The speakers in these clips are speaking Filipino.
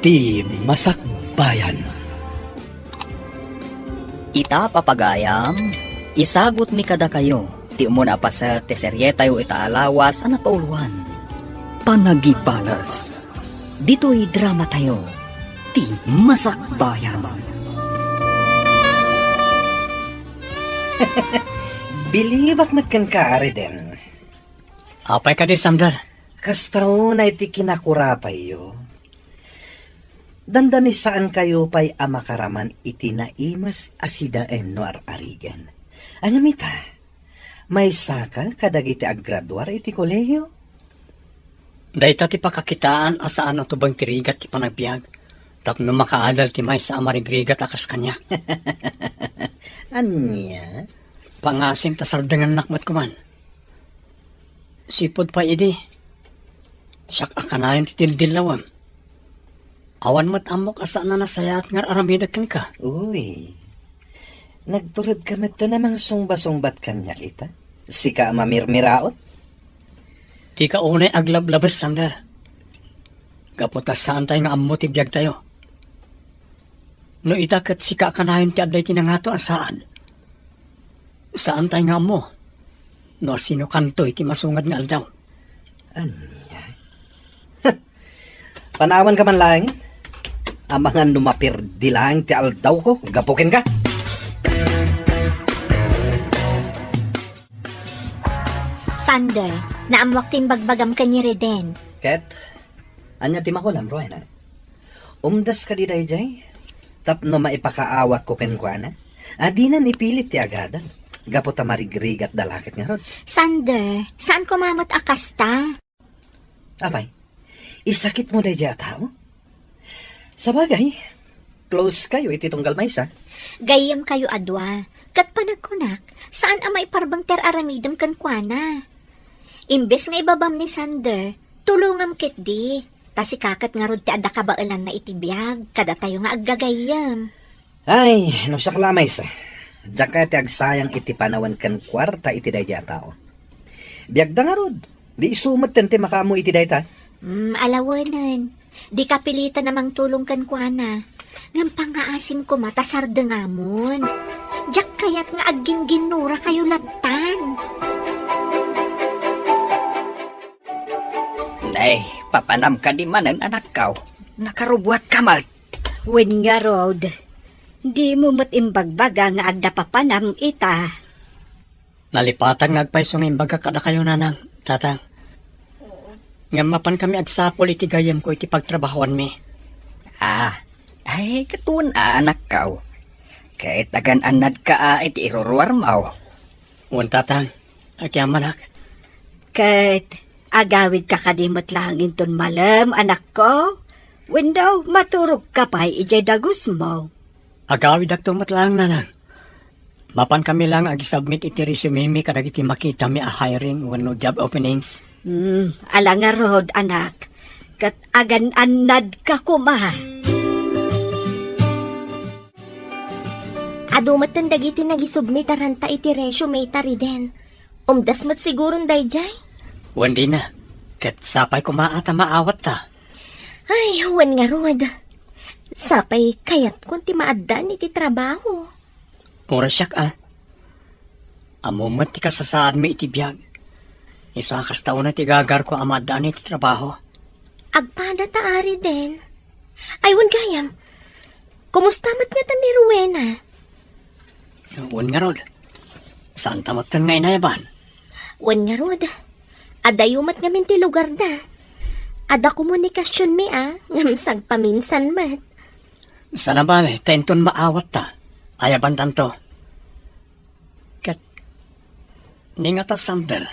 Ti Masakbayan. Ita papagayam, isagot mi kada kayo, ti umuna pa sa teserye tayo itaalawas ang napauluan. Panagibalas, dito'y drama tayo, ti Masakbayan. Bilibak matkan ka, Ariden. Apay ka di, Sander. Kastaw na iti kinakurapay yo. Dandani saan kayo pa'y amakaraman iti naimas asidaen no arigan. Anyamita, may saka kadag iti aggraduar iti kolehiyo? Dahita ti pakakitaan asaan ang tubang tirigat ti panagbiag. Tapno makaadal ti may sa amarigrigat akas kanya. Anya? Pangasim ta sardangan nakmat kuman. Sipod pa idi. Siyak akanayon ti tildilawam. Awan mo't amok asaan na nasayat nga aramidag kan ka. Uy, nagturad ka mata namang sungba-sungbat kanya kita? Sika mamirmiraot? Di ka unay aglablabas, Sander. Kaputas saan tayo nga ammo ti biyag tayo. No itakat sika akanayon ti aday tinangato asaan. Saan tayo nga ammo? No sino kanto iti masungad nga aldaw. Anya? Panawan ka man lang. Amangan lumapir di lang ti aldaw ko. Gapukin ka. Sander, naamwak tin bagbagam ka ni Reden. Ket, anya ti makulam, Rowena. Umdas ka di dayjay. Tapno maipakaawat ko kenkwana. Adinan ipilit ti agadan. Gapota marigrigat dalakit nga rod. Sander, saan kumamot akasta? Abay, isakit mo dayjay a tao? Sabagay, close kayo iti tunggal maysa. Gayam kayo adwa. Kat panagkunak, saan amay parbang ter aramidam kankwana? Imbes nga ibabam ni Sander, tulungam kit di. Tasi kakat nga rod ti adda kabailan na itibiyag, kada tayo nga aggagayam. Ay, no siya kalamay sa. Diyan kaya ti agsayang iti panawan kan kwarta iti dayjay a tao. Biyagda nga rod, di isumat tente makamo iti dayta. Alawanan. Di kapilitan namang tulong kankwana. Ngam pangaasim ko matasarda nga mon. Diyak kayat nga aging ginura kayo latan. Day, papanam ka di manan anak kaw. Nakarubuat ka mal. Wen nga Rod, di mo matimbagbaga nga adda papanam ita. Nalipatang nagpaisong imbaga kada kayo nanang, tatang. Nga mapan kami agsapol iti gayam ko iti pagtrabahoan mi. Ay, katun anak kaw. Kahit tagan anad ka iti iruruar mo. Uwan tatang, agyaman ak. Kat agawid ka kadimot lang inton malam, anak ko. Wen daw maturog ka pa ijay dagus mo. Agawid ak tumat lang nanang. Mapan kami lang agisubmit iti resume mi kadag iti makita mi a hiring when no job openings. Ala nga Rod, anak. Kat agan anad ka kuma. Adumat ang dagiti nagisubmit aranta iti resume ta Reden. Umdas mat sigurong dayjay. Uwan di na. Kat sapay kumaata maawat ta. Ay, huwan nga Rod. Sapay kayat kung ti maaddan iti trabaho. Ura siyak Amumat ti kasasaan mi iti biyag. Isa kastaw na ti gagar ko amadaan iti trabaho. Agpada ta ari den. Ay, wan gayam. Kumusta mat nga ta ni Rowena? Uwan nga Rod. Saan tamatan nga inayaban? Wan nga Rod. Adayumat nga min ti lugar da. Ada komunikasyon mi ngamsag paminsan mat. Sana bale, tenton maawat ta. Ayaban tanto. Kat, ni nga ta Sander.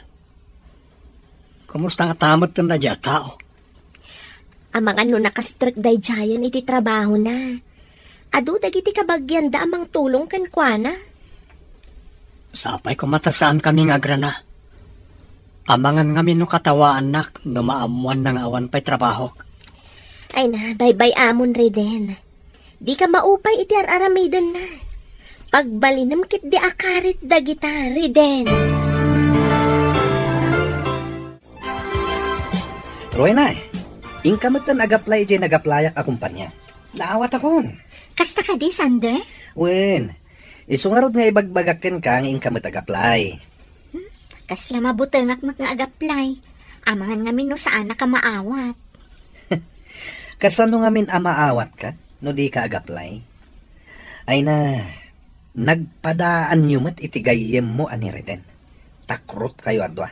Kumusta nga tamot kang nadya tao? Amang ano nakastrek day jayan iti trabaho na. Adu dagiti kabagyan da amang tulong kankwana. Sapay kumatasaan kami nga grana. Amangan nga no katawaan nak no maamuan ng awan pa'y trabaho. Ay na, bye-bye amon Reden. Di ka maupay iti aramidan na. Pagbalinam kit di akarit da gitari den. Rowena, Ingkamutan agaplay jay nagaplayak a kumpanya. Naawat akon. Kasta ka di, Sander? Wen, isungarod nga ibagbagaken ka ang ingkamut agaplay. Kasla mabutengak nga agaplay. Amangan nga no saan na ka maawat. Kasano nga min amaawat ka, no di ka agaplay? Ay na, nagpadaan nyo mat itigayem mo ani Reden. Takrot kayo adwa.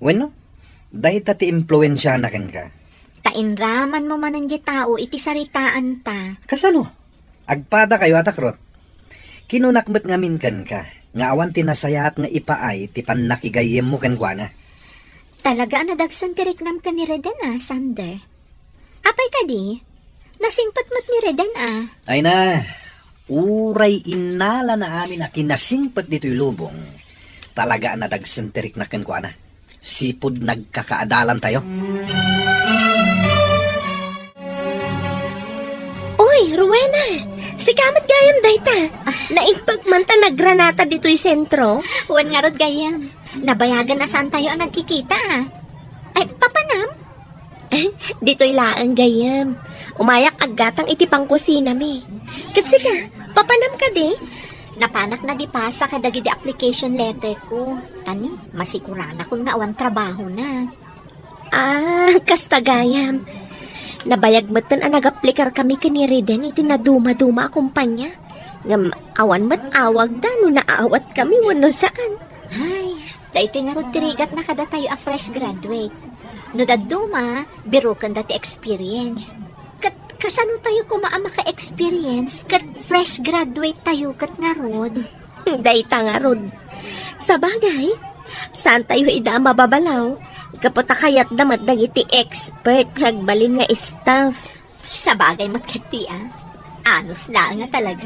Bueno, dahil ti impluensya na ken ka. Tainraman mo man ang di tao, iti saritaan ta. Kasano? Agpada kayo atakrot. Kinunakmet nga min ken ka. Nga awan tinasayat nga ipaay ti pannakigayem mo ken kwa na. Talaga na dagsan tirik nam ka ni Reden Sander. Apay ka di? Nasingpat mat ni Reden Ay na, uray inala na amin na kinasingpat dito'y lubong. Talaga na dagsantirik na kenkwa na. Sipod nagkakaadalan tayo. Uy, Rowena! Si kamat gayam dayta. Naipagmanta na granata dito'y sentro. Huwan nga rod gayam. Nabayagan na saan tayo ang nagkikita Ay, papanam? Dito'y laang gayam. Umayak agatang iti pangkusina mi. Kasi ka, papanam ka di? Napanak na di pasa kadagi di application letter ko. Tani, masikurana kung naawan trabaho na. Kasta gayam. Nabayagmatan ang nag-aplikar kami kani Reden iti na duma-duma kumpanya. Ngam awan mat awag da no naawat kami wano saan. Ay, dahito nga rin tirigat na kada tayo a fresh graduate. No daduma, biro kan dati experience. Kasano tayo kumaa maka-experience? Kat fresh graduate tayo kat nga rod. Dayta nga rod. Sa bagay, saan tayo ida mababalaw? Kapot kayat damat dagiti expert nagbalin nga staff. Sa bagay matkatias. Anos na nga talaga.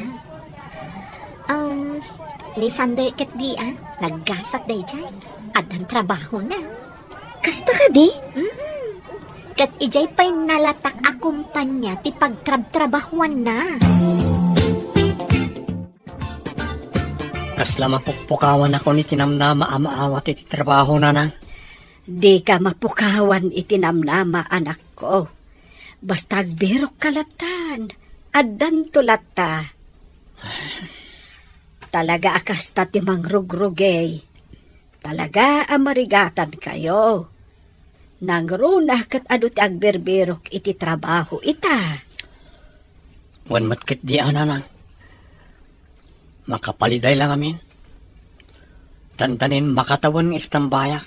Ni Sander kat di naggasat day dyan. At ang trabaho na. Kasta ka di? Kat ijay pa'y nalatak a kumpanya ti pagtrab-trabahuan na. Kasla mapukpukawan ako ni tinamnama amaawat iti trabaho na nang. Di ka mapukawan itinamnama, anak ko. Basta birok kalatan, adan tulata. Talaga akasta timang rugrugay. Talaga amarigatan kayo. Nangruna kat adu ti agberbirok iti trabaho ita. Wan matkit di nang. Makapaliday lang amin. Tantanin makatawan ng istambayak.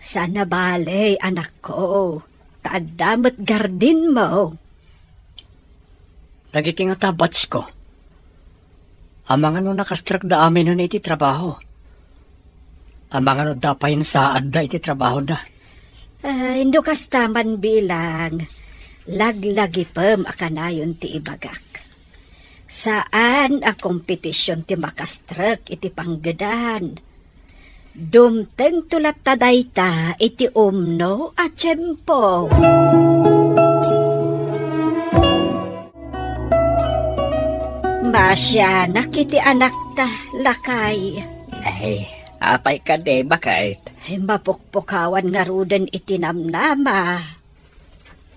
Sana bale, anak ko. Taadamat gardin mo. Dagiti nga tabats ko. Amang ano nakastrak da amin nun iti trabaho. Amang ano dapayin saad da iti trabaho da. Indo kastaman bilang. Laglagi pem akanayon ti ibagak. Saan a kompetisyon ti makastrak iti panggedan? Dumteng tulat tadayta iti umno a tiyempo. Masya nakiti anak ta lakay. Ay, apay ka de, bakit? Mapukpukawan nga ruden iti namnama.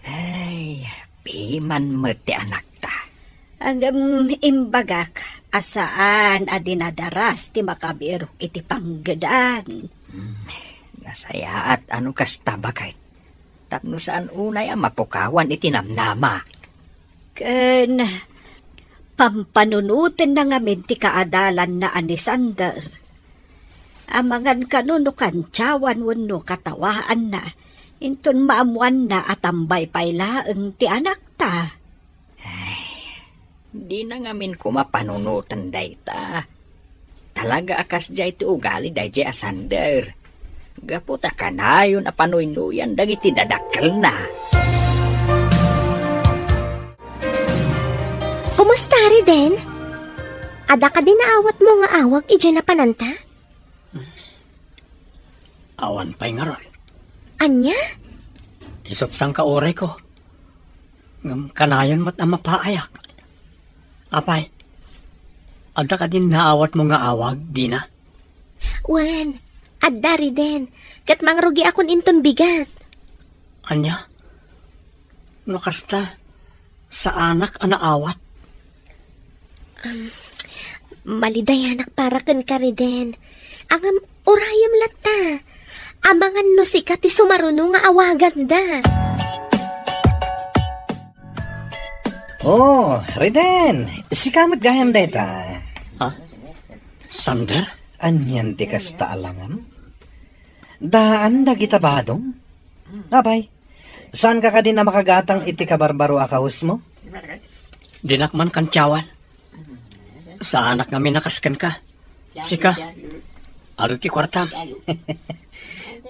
Ay, piman mo ti anak ta. Ang imbagak, asaan a dinadaras ti makabirok iti panggedan. Nasaya at ano kasta bakit? Tapno saan unay ang mapukawan iti namnama. Ken, pampanunutin na ngamin ti kaadalan na ani Sander. Amangan kanuno kantsawan wano katawaan na, inton maamuan na atambay pailaeng ti anak ta. Di na ngamin kumapanunutan dayta. Talaga akas jay ti ugali day jay asander. Gaputa kanayon a panuynuyan dagiti dadakkel na. Kumusta Reden? Ada ka din naawat mo nga awag ije na pananta? Awan pa'y nga ron. Anya? Isot sang kaoray ko. Ngam kanayon mat ang mapaayak. Apay, ada ka din naawat mo nga awag, di na? Wen, adda Reden. Kat mangrugi akon inton bigat. Anya? No kasta, sa anak anaawat. Malidayanak para kan kariden. Ang urayam lata. Amangan no sikat ti sumaruno nga awagan da. Oh, Reden, si kamot gayam dayta. Sander? Anyan ti kasta alangan? Daan da kita badong? Abay, saan ka din na makagatang iti kabarbaro akahus mo? Dinakman kantyawan. Sa anak nga minakaskan ka. Sika, aro ti kwartam.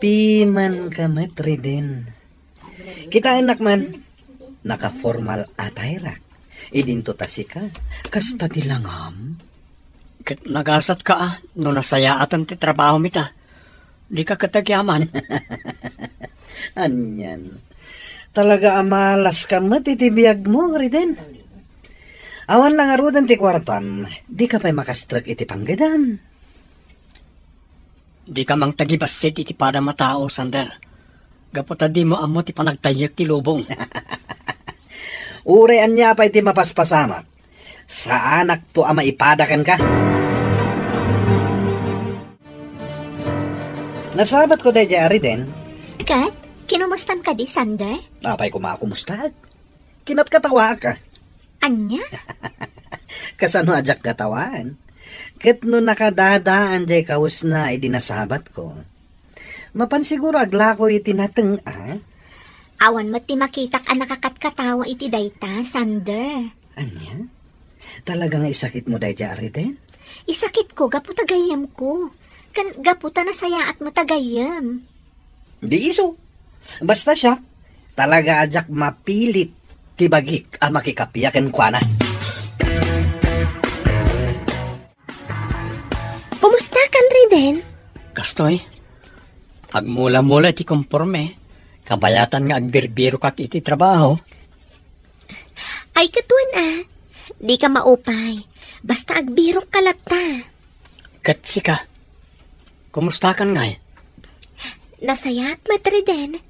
Piman kamat, Reden. Kita anak man, naka-formal atay rak. Idinto tasika, kasta ti langam. Kat nagasat ka no nasayaatan ti trabaho mita. Di ka katagyaman. Anyan. Talaga amalas kamat iti biyag mo, Reden. Awan lang arudan ti kwartam, di ka pa'y makastrek iti panggadan. Di ka mang tagibasit iti pada matao, Sander. Gaputa di mo amo ti panagtayak ti lubong. Urean niya pa iti mapaspasama. Sa anak to ama ipadakan ka. Nasabat ko day jari din. Kat, kinumustam ka di, Sander? Apay kumakumusta. Kinat katawa ka. Anya? Kasano ajak katawan. Ket no nakadadaan jay kaus na idinasabat ko. Mapansiguro aglako iti nateng Awan mo ti makitak ang nakakatkatawa iti dayta, Sander. Anya? Talagang isakit mo day jari din? Isakit ko, gapu tagayam ko. Kan gaputa na sayaat mo tagayam. Di iso. Basta siya, talaga ajak mapilit tibagik ang makikapiyakan kwa na. Kumusta kan Riden? Kastoy, agmula-mula iti konforme. Kabayatan nga agbirbiro kak iti trabaho. Ay katuan di ka maupay. Basta agbirok kalata. Kat sika, kumusta kan nga? Nasayat matriden.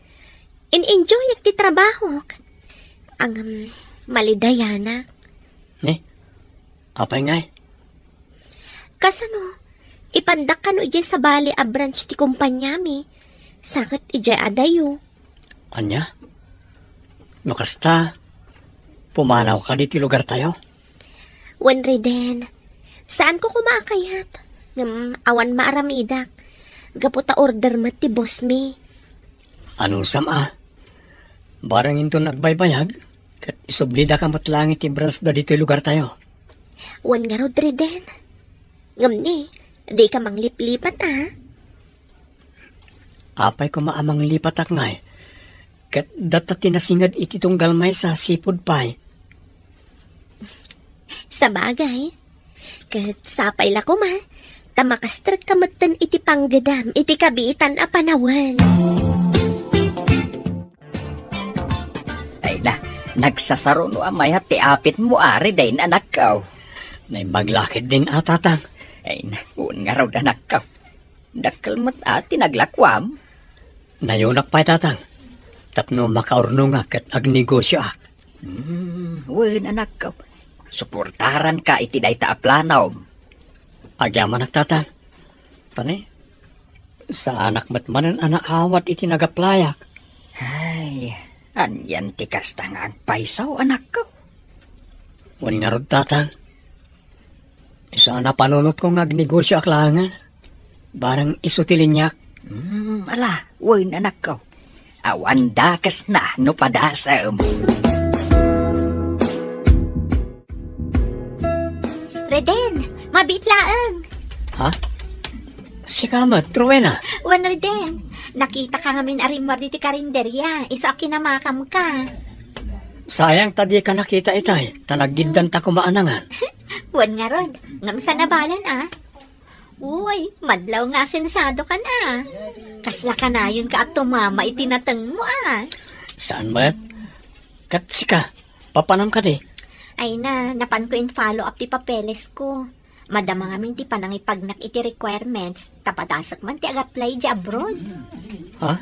In-enjoy iti trabaho. Ang malidayana. Ni, apay nga? Kasano, ipandak ka no ije sa bali a branch ti kumpanya mi. Sakit ije adayo. Anya? No kasta, pumanaw ka diti lugar tayo? Wan Riden, saan ko kumakayat? Awan maaramidak. Gaputa order mat ti boss mi. Ano sama? Barang into nagbaybayag, kat isublida ka matlangit ti branch da dito lugar tayo. Wan nga rod Riden. Ngamni, di ka manglip-lipat Apay ko maamang lipatak nga kat data tinasingad iti tunggal may sa sipod pay. Sa bagay, kat sapay la ko tamakastrat kamatan iti panggadam, iti kabitan a panawan. Ay na, nagsasaro no amay ti apit mo ari dahin anak kaw. Nay maglakid din atatang. Ay na, nga raw anak kaw. Dakal mo't ati naglakwam. Nayunak pa'y tatang. Tapno makaurno nga kat agnegosyo ak. Wen anak kaw. Suportaran ka iti dayta a planaw. Agyaman nagtatang. Tani, sa anak matmanan anaawat iti nagaplayak. Ay, anyan ti kastangan paisaw anak kaw. Wan nga rod tatang. Isa na panunot kong agnegosyo ak langan. Barang isutilinyak. Ala, wen anak kaw. Awan dakas na no padasam. Reden, mabitlaang. Ha? Si Kamat, Rowena. Wan Reden, nakita ka ngamin arimar dito karinderya. Isa kinamakam ka. Sayang tadi ka nakita itay. Tanagiddan ta kumaanangan. Wan nga rod, ngamsa na balan Uy, madlaw nga sensado ka na. Kasla ka na yun ka at tumama itinatang mo Saan mat? Kat sika, papanam ka di. Ay na, napan ko in follow up ti papeles ko. Madama nga min ti panangipagnak iti requirements, tapadasak man ti ag-apply di abroad. Ha?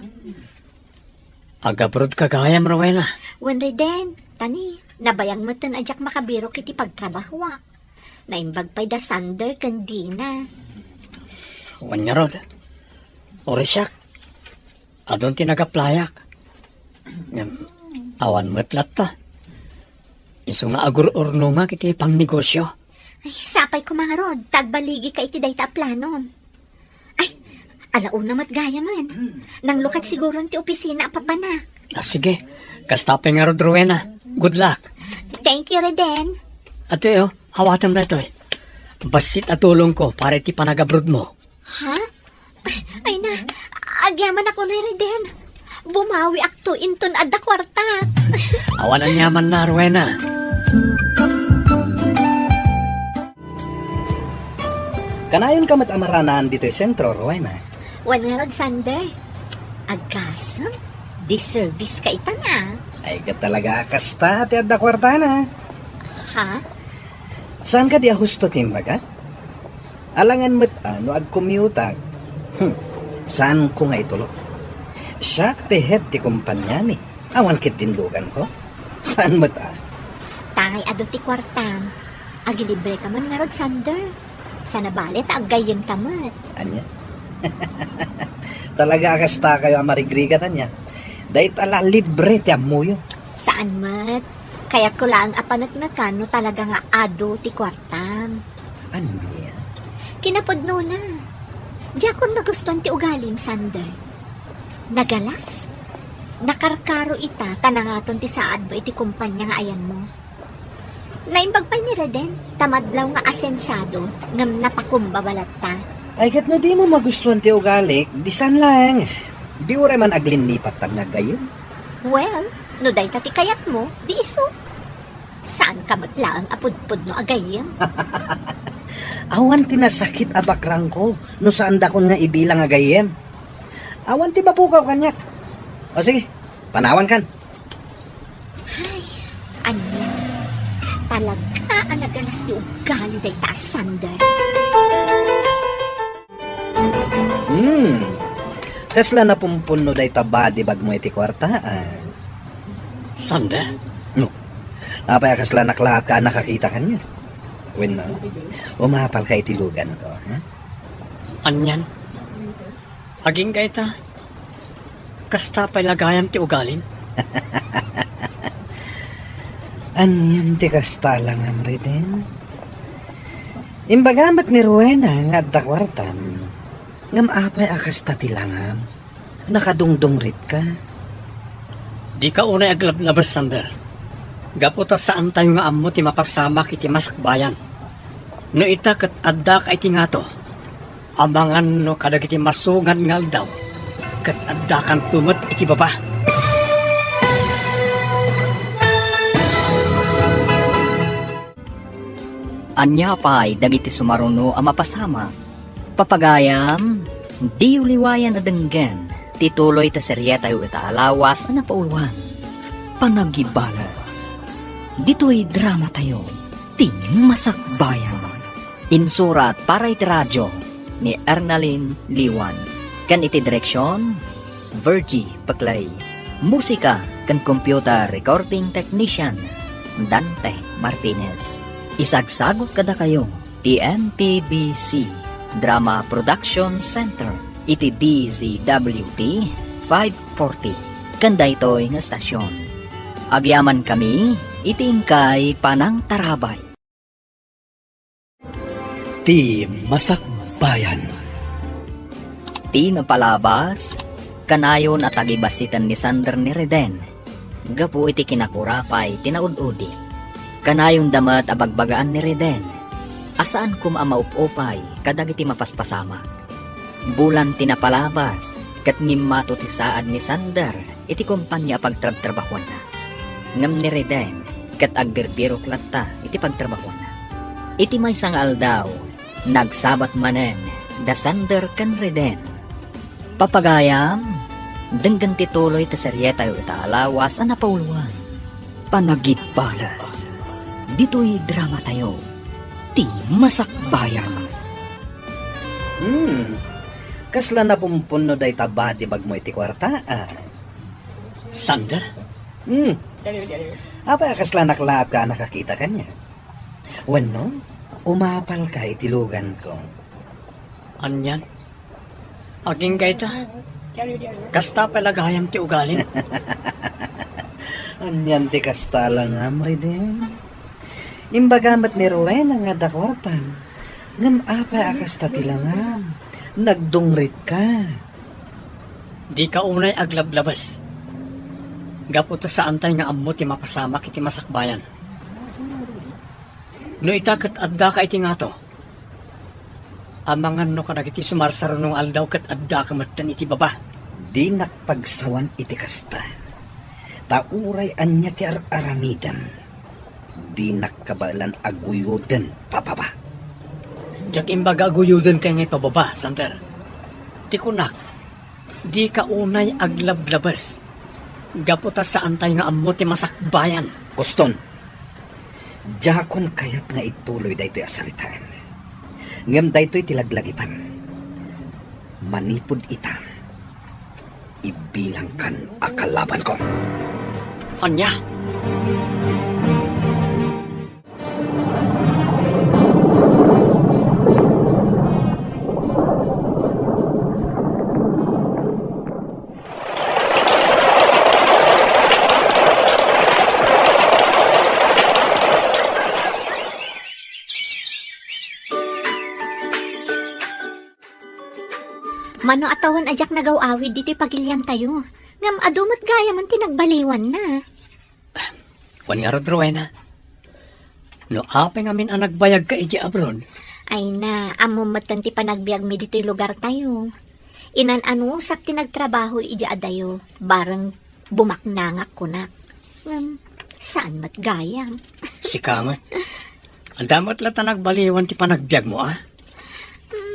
Agabrod kagayam, Rowena. Wan Reden, tani, nabayang mo tan ajak makabiro kiti pagtrabaho. Naimbag pa'y da Sander kandina. Wan nga rod. Orisyak. Adon tinagaplayak. Awan matlat ta. Iso nga agur-urno nga kiti pang negosyo. Ay, sapay ko mga rod, tagbaligi ka iti dayta planon. Ay, alauna mat gaya man. Nang lukat siguro ti opisina papanak. Sige. Kastapay nga rod, Rowena. Good luck. Thank you, Reden. Ato hawatan na ito Basit at tulong ko para iti panagabrod mo. Ha? Ay na, agyaman ako na Reden. Bumawi akto inton adda kwarta. Awan ang yaman na, Rowena. Kanayon ka matamaranahan dito sa sentro, Rowena. Wan nga rod, Sander. Agkasam, di-service ka ita na. Ay ka talaga akasta at adda kwarta na. Ha? Saan ka di ahusto timbaga? Alangan mo't ano ag-commute. Saan ko nga itulo? Siya te head ti kumpanya ni. Awan kit tinlugan ko. Saan mo't Tangay ado ti kwartam. Agilibre ka man nga rod, Sander. Sana balit aggayem tamat. Anya? Talaga akasta kayo ang marigriga tanya. Dahil tala libre ti amuyo. Saan mat? Kaya't ko lang apanat na kano talaga nga ado ti kwartam. Ano yan? Kinapodno na. Diya kung nagustuhan ti ugalim, Sander. Nagalas. Nakarkaro ita, tanangaton ti saad mo iti kumpanya nga ayan mo. Naimbag pa ni Reden, tamadlaw nga asensado, ngam napakumbabalat ta. Ay kat no di mo magustuhan ti ugalik, di san lang. Di ure man aglinipat tang nagayon. Well, no day ti kayat mo, di iso. Saan ka matlaang apudpud no agayem? Awan ti nasakit abakrang ko, no saan da kon nga ibilang agayem. Awan ti bapukaw kanyak. O sige, panawan kan. Anya, talaga ang nagalas ti ugali day ta, Sander. Kasla na pumpuno day taba di bag mo iti kwarta. Sanda? No. Apay kasla naklahat ka nakakita kanya. When na, umapal ka itilugan ko. Ha? Anyan? Aging gaita? Kasta pa'y lagayan ti ugalin? Anyan ti kasta lang ang Reden. Imbagamat ni Rowena nga adda kwartam. Ngam apay akasta ti langam. Nakadungdong rit ka. Di ka unay aglablabas, Sander. Gaputa saan tayo nga amo ti mapasamak iti masakbayan. No ita kat adda ka iti nga to. Amangan no kadag iti masugan nga daw. Kat adda kan tumat iti baba. Anya pa'y dagiti sumaruno ang mapasama. Papagayam, di uliwayan na denggen, tituloy ta serye tayo ita alawas na pauluan. Panagibalas. Dito'y drama tayo, ti masakbayan. Insurat para iti radyo ni Ernalyn Liwan. Kan iti direksyon, Virgie Paclay. Musika kan computer recording technician, Dante Martinez. Isagsagot kada kayo, TMPBC Drama Production Center, iti DZWT 540. Kanda ito'y nga stasyon. Agyaman kami, itingkay panang tarabay. Ti Masakbayan. Ti napalabas, kanayon at agibasitan ni Sander ni Reden. Gapu iti kinakurapay, tinaud-udi. Kanayon damat abagbagaan ni Reden. Asaan kum amaup-upay, kadag iti mapaspasama. Bulan tinapalabas, kat ngimmato ti saad ni Sander, iti kumpanya pagtrabtrabahuan na. Ngam ni Reden, kat agbirbirok latta, iti pagtrabahuan na. Iti may sangal daw, nagsabat manen, da Sander kan Reden. Papagayam, denggan tituloy ta seryeta yu itaalawas ang napauluan. Panagibalas. Dito'y drama tayo, ti masakbayan. Kasla na pumpuno day taba di bag mo iti kwarta. Sander? Apa kasla naklaat ka nakakita ka niya? Wano, umapal ka itilugan ko. Anyan? Aging gaita? Kasta palagayam ti ugalin? Anyan ti kasta lang amri din. Imbagamat ni Rowena nga dakwartan. Ngam apa akasta tilangam. Nagdungrit ka. Di ka unay aglablabas. Gaputa sa antay nga ammo ti mapasamak iti masakbayan. No itakat adda ka iti nga to. Amangan no ka nagiti sumarsaro nung aldaw kat adda ka matan iti baba. Di nakpagsawan iti kasta. Tauray anya ti aramidam. Di nakabalan aguyuden papaba. Diyak imbaga guyudan kay ngay pababa, Sander. Ti kunak, di ka unay aglablabas. Gaputa sa antay nga ammo ti masakbayan. Kuston, jakon kayat nga ituloy daytoy asalitaan. Ngem daytoy tilaglagipan. Manipod ita. Ibilang kan akalaban ko. Anya? Mano atawan ajak nagaw-awid dito'y pagilyan tayo. Ngam adumat gaya man tinagbaliwan na. Wan nga rod, Rowena. No apay ngamin ang nagbayag ka iti abroad. Ay na, amo matan ti panagbiag mi dito'y lugar tayo. Inan-ano sak tinagtrabaho iji adayo. Barang bumaknangak ko na. Saan mat gayam? Si Kamat. Ang damat lata nagbaliwan ti panagbiag mo, ah?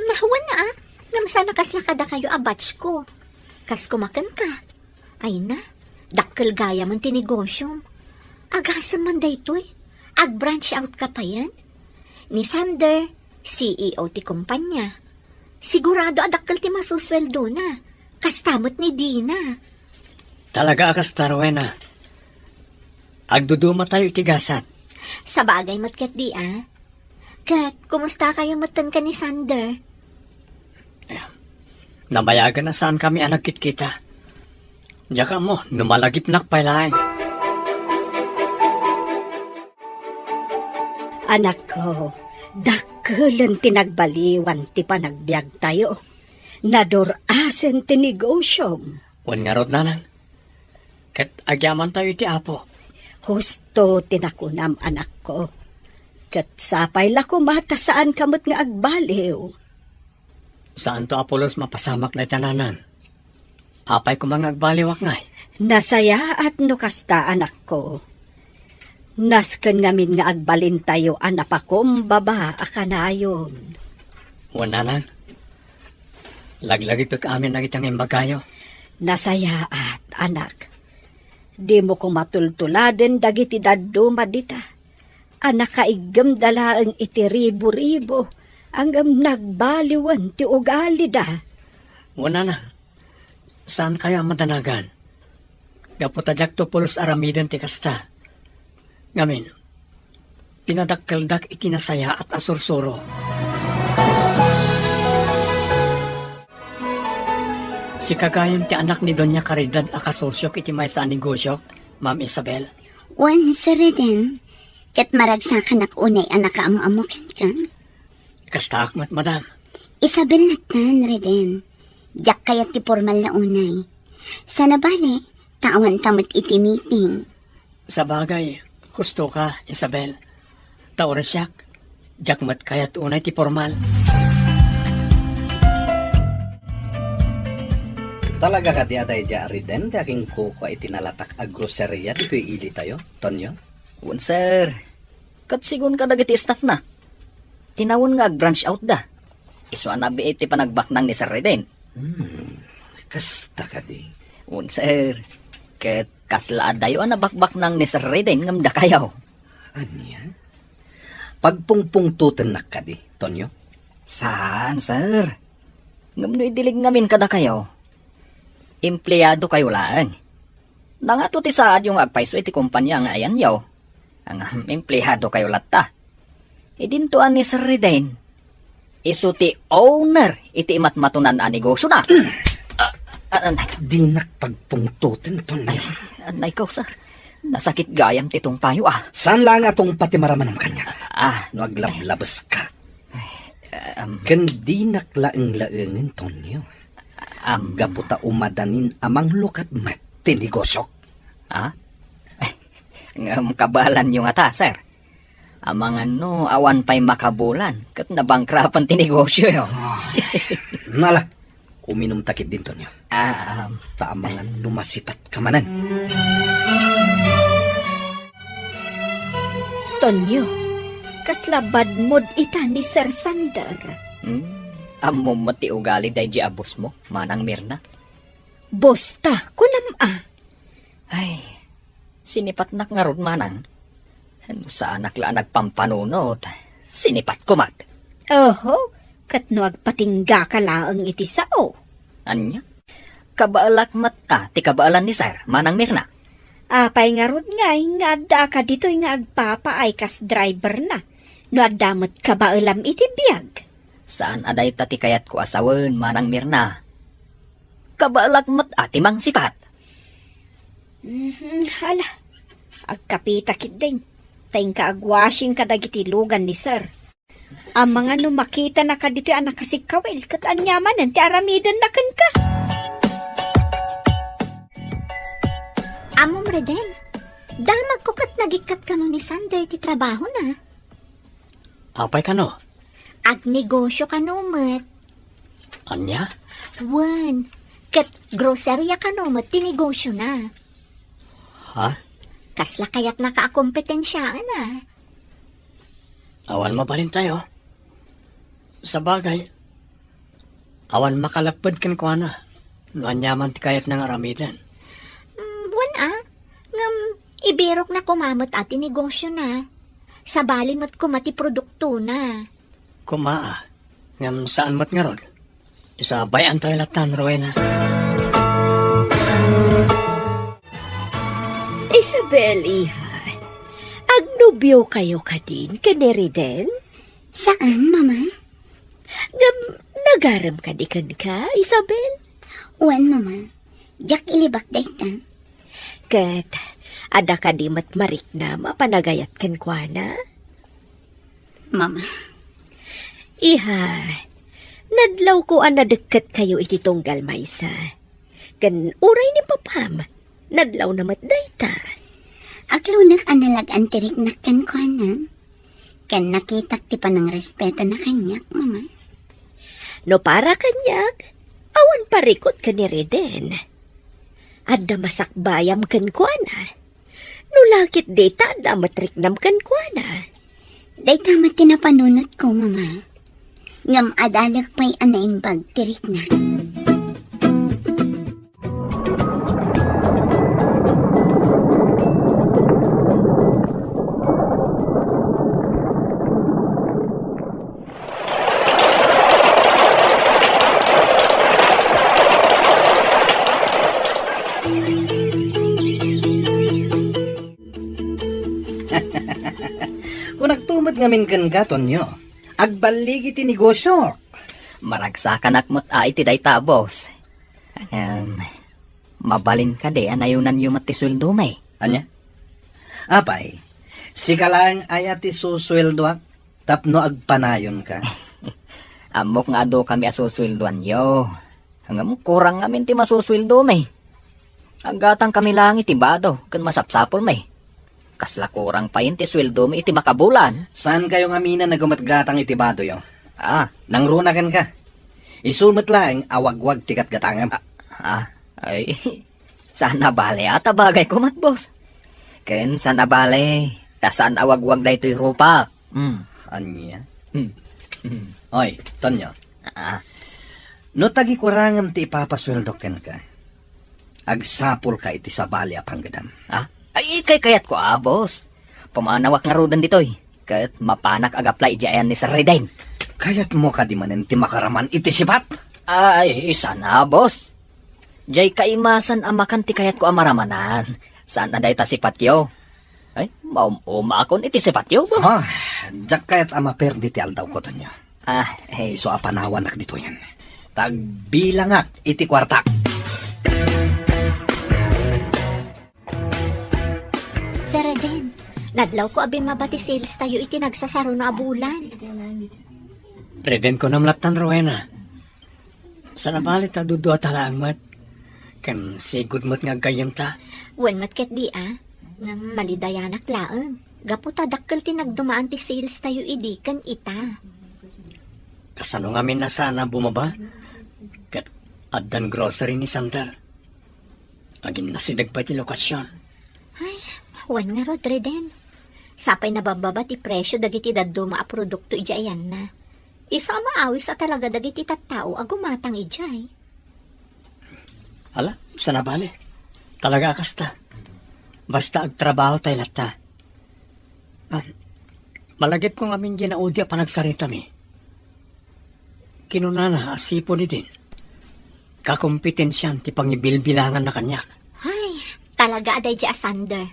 Nahawan na ah. Ngam sana kaslakada kayo abatch ko. Kas kumakan ka. Ay na, dakkel gaya man tinegosyo. Agasam man daytoy. Ag-branch out ka pa yan. Ni Sander, CEO ti kumpanya. Sigurado adakkel ti masusweldo na. Kastamot ni Dina. Talaga akas, Rowena. Agduduma tayo itigasat. Sa bagay matkat di ah. Kat, kumusta kayo matan ka ni Sander? Nabayagan na saan kami ang nagkit-kita. Diyan mo, numalagip nakpailay. Anak ko, dakkelan tinagbaliwan ti panagbiag tayo. Nadorasen ti negosyo. Wan nga rod nanan. Kat agyaman tayo iti apo. Husto tinakunam anak ko. Kat sapay la kumata saan kamot nga agbaliw. Saan to Apolos mapasamak na itananan? Apay ko mga agbaliwak ngay. Nasaya at nukasta anak ko. Nasken ngamin nga agbalin tayo anapakom baba akanayon. Wan nanan. Laglagi pa kami nagitang imbagayo. Nasaya at anak. Di mo ko matultuladen dagiti daduma dita. Anak kaigam dalaang iti ribo-ribo. Anggam nagbaliwan ti ugali da. Wan na. Saan kayo ang madanagan? Gaputadyak to pulos aramidan ti kasta. Ngamin, pinadakkaldak itinasaya at asursuro. Si kagayam ti anak ni Doña Caridad akasosyok iti may sa negosyok, Ma'am Isabel. Wan sa redin, kat maragsakan ak unay anak ka amukan ka. Kasta akmat, madam. Isabel natan, redin. Diyak kayat ti formal na unay. Sana bali, tawan tamot iti meeting. Sa bagay, gusto ka, Isabel. Taurasyak, jakmat kayat unay ti formal. Talaga ka di aday jari den, di aking kuko ay tinalatak a groceria, dito'y ili tayo, Tonyo? Un sir, kat sigun ka dagiti staff na. Tinawon nga ag-branch out da. Iso anabi iti panagbak nang ni Sir Reden. Kasta ka di. Un sir, ket kaslaad dayo anabakbak nang ni Sir Reden ngam da kayaw. Anya? Pagpungpungtutan na ka di, Tonyo? Saan, sir? Ngam no idilig ngamin kada kayo. Empleyado kayo lang. Nangato ti saad yung agpaiso iti kumpanya nga ayan yaw. Ang empleyado kayo latta. Idintuan ni Sir Reden. Isu ti owner iti imatmatunan a negosyo na. Di nakpagpungtutin, Tonyo. Anay ko, sir. Nasakit gayam titong payo Saan lang atong pati maraman ng kanya? No Aglablabas ka. Kandi naklaeng-laengin, Tonyo. Gaputa umadanin amang lukat mat tinegosyo. Kabalan yung ata, sir. Amang awan pa'y makabulan. Kat nabangkrapan tinegosyo yun. Nala, uminom takit din, Tonyo. Taamangan lumasipat kamanan. Tonyo, kaslabad mod ita ni Sir Sander. Amo mati ugali day di abos mo, manang Mirna. Bosta, kunam Ay, sinipat nak nga rod manang. Ano sa anak la nagpampanunot, sinipat ko mat. Oho, katno agpatingga ka laang iti sao. Anya? Kabaalak mat ti kabaalan ni sir, manang Mirna. Apay nga rod nga adda ka dito nga agpapaay kas driver na. No adamot ka ba alam iti biyag? Saan aday tati kayat ko asawen, manang Mirna? Kabaalak mat ti mang sipat. Hala, agkapitakit din. Tayong kaagwashing kadagitilugan ni sir. Ang mga numakita na ka dito anak kasi kawil, kat anyamanan ti aramidan na kan ka. Amom Reden, damag ko kat nagikat ka ni Sander ti trabaho na. Apay ka no? Agnegosyo ka mat. Anya? Wan, kat grocerya ka mat tinegosyo na. Ha? Kasla kaya't nakaakompetensya na. Awan mabalin tayo. Sa bagay, awan makalapad kan ko na. Nuanyaman ti kayat ng aramidan. Buwan ngam ibirok na kumamot at negosyo na. Sa balimot kumati produkto na. Kumaa, ngam saan mat nga rod? Isabay ang tayo latan, Rowena. Isabel, iha. Agnubyo kayo ka din, kaneri din? Saan, Mama? Nagaram ka di kan ka, Isabel? Uwan, Mama. Jak ilibak dayta. Kat, ada ka di matmarik na mapanagayat kan kwa na? Mama. Iha, nadlaw ko ang nadagkat kayo iti tunggal maysa. Kan uray ni papam, nadlaw na matdayta. Aglunak analag antirik na kan ko na. Kan nakitak ti pa ng respeto na kanyak, Mama. No para kanyak, awan parikot ka ni Reden. Adda masakbayam kan kwa na. No lakit data adda matriknam kan kwa na. Dayta mat tinapanunot ko, Mama. Ngam adalag pa'y anaimbag tirik na. Kung nagtumad ngamin kan gaton nyo, agbaligi ti negosyo. Maragsakan akmot iti dayta, boss. Mabalin ka de, anayunan yung matisweldo may. Anya? Apay, sika lang ayat ti susweldoak, tapno agpanayon ka. Amok nga do kami asusweldoan yo. Hanggang kurang ngamin ti masusweldo may. Agatang kami lang iti bado, kan masapsapol may. Kasla kurang pa yun ti sweldo may iti makabulan. Saan kayo nga mina nagumatgatang itibado yo? Nang runakan ka. Isumot lang awagwag tikat gatangam. Ay, sana bale ata bagay ko mat, boss. Ken sana bale, tasan awagwag da ito'y rupa. Anya? Oy, Tonyo. Ah. No tagi kurangam ti ipapasweldo ken ka. Agsapol ka iti sabali apang gadam. Ay, kayat ko boss. Pumanawak nga rodan dito'y. Kaya't mapanak agaplay diyan ni Sir Reden. Kayat mo ka di manen ti makaraman iti sipat? Ay, sana, boss. Jay kaimasan amakan ti kayat ko amaramanan. Saan na ta si Patyo? Ay, maumuma akon iti si Patyo, boss. Ah, jak kayat ama perdi ti aldaw ko tonyo. Hey. Iso apanawan nak dito yan. Tagbilangak iti kwarta. Sir Reden, nadlaw ko abi mabati sales tayo iti nagsasaro na abulan. Reden ko namlatan, Rowena. Sa nabalit ta dudua talaang mat. Kan sigud mat nga gayam ta. Wen matket di nang malidayanak laeng. Gapu ta dakkel ti nagdumaan ti sales tayo idi kan ita. Kasano nga min na sana bumaba? Kat addan grocery ni Sander. Agin nasidag pa ti lokasyon. Wen nga rod Reden. Sapay nabababa ti presyo dagiti dadduma a produkto ijayan na. Isa maawis at talaga dagiti tattao agumatang ijay. Hala, sa nabali. Talaga kasta. Basta agtrabaho tayo lata. Malagip kong aming ginaudya pa nagsarita mi. Kinunana, asipo ni din. Kakompetensyan ti pangibilbilangan na kanyak. Ay, talaga aday di Sander.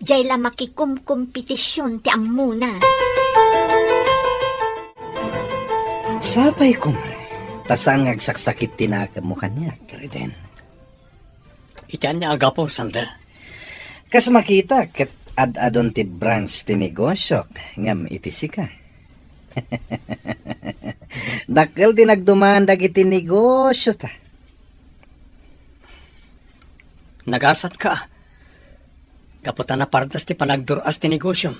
Jay la makikumkompetisyon ti amuna. Sapay ko man. Tasang agsaksakit tinakam mo kanya, Reden. Itian niya aga po, Sander. Kas makita ket ad-adon ti branch ti negosyo ngam iti sika. Dakkel di nagdumaan dagiti negosyo ta. Nagasat ka. Kaputan na pardas ti panagduras ti negosyo.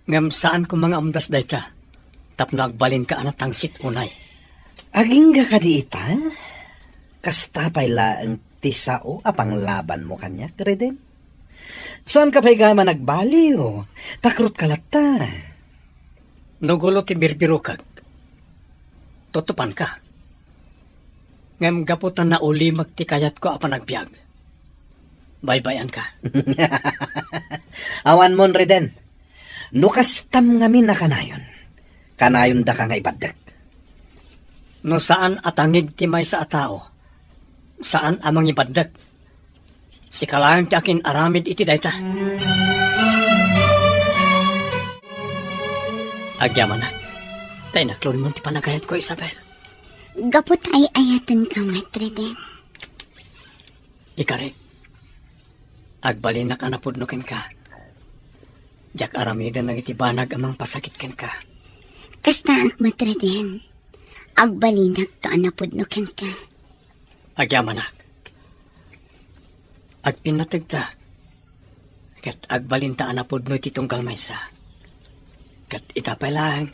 Ngam saan kung mga amdas day ka? Tapno agbalin ka anatang unay. Aging ka di ita? Kastapay laang ti sao apang laban mo kanya, Reden? Saan ka pa'y gama nagbali o? Takrut ka lata. Nugulo ti birbirukag. Tutupan ka. Ngam gaputan na uli magtikayat ko apa nagbiag. Baybayan ka. Awan mon, Reden. Nukastam ngamin na kanayon. Kanayon da ka nga ibadag. No saan atangig ti may sa atao? Saan amang ibadag? Si kalayang ti akin aramid iti dayta. Agyaman na. Tay naklon mo ti panagayat ko, Isabel. Gapot ay ayatan ka, Reden. Ikari. Agbalin na ka napudnukin ka. Jak aramidan ng itibanag amang pasakitkan ka. Kasta ang Reden. Agbalinag to anapudnukan ka. Agyamanak. Agpinatag ta. Kat agbalinta anapudno itong kalmaysa. Kat itapay lang.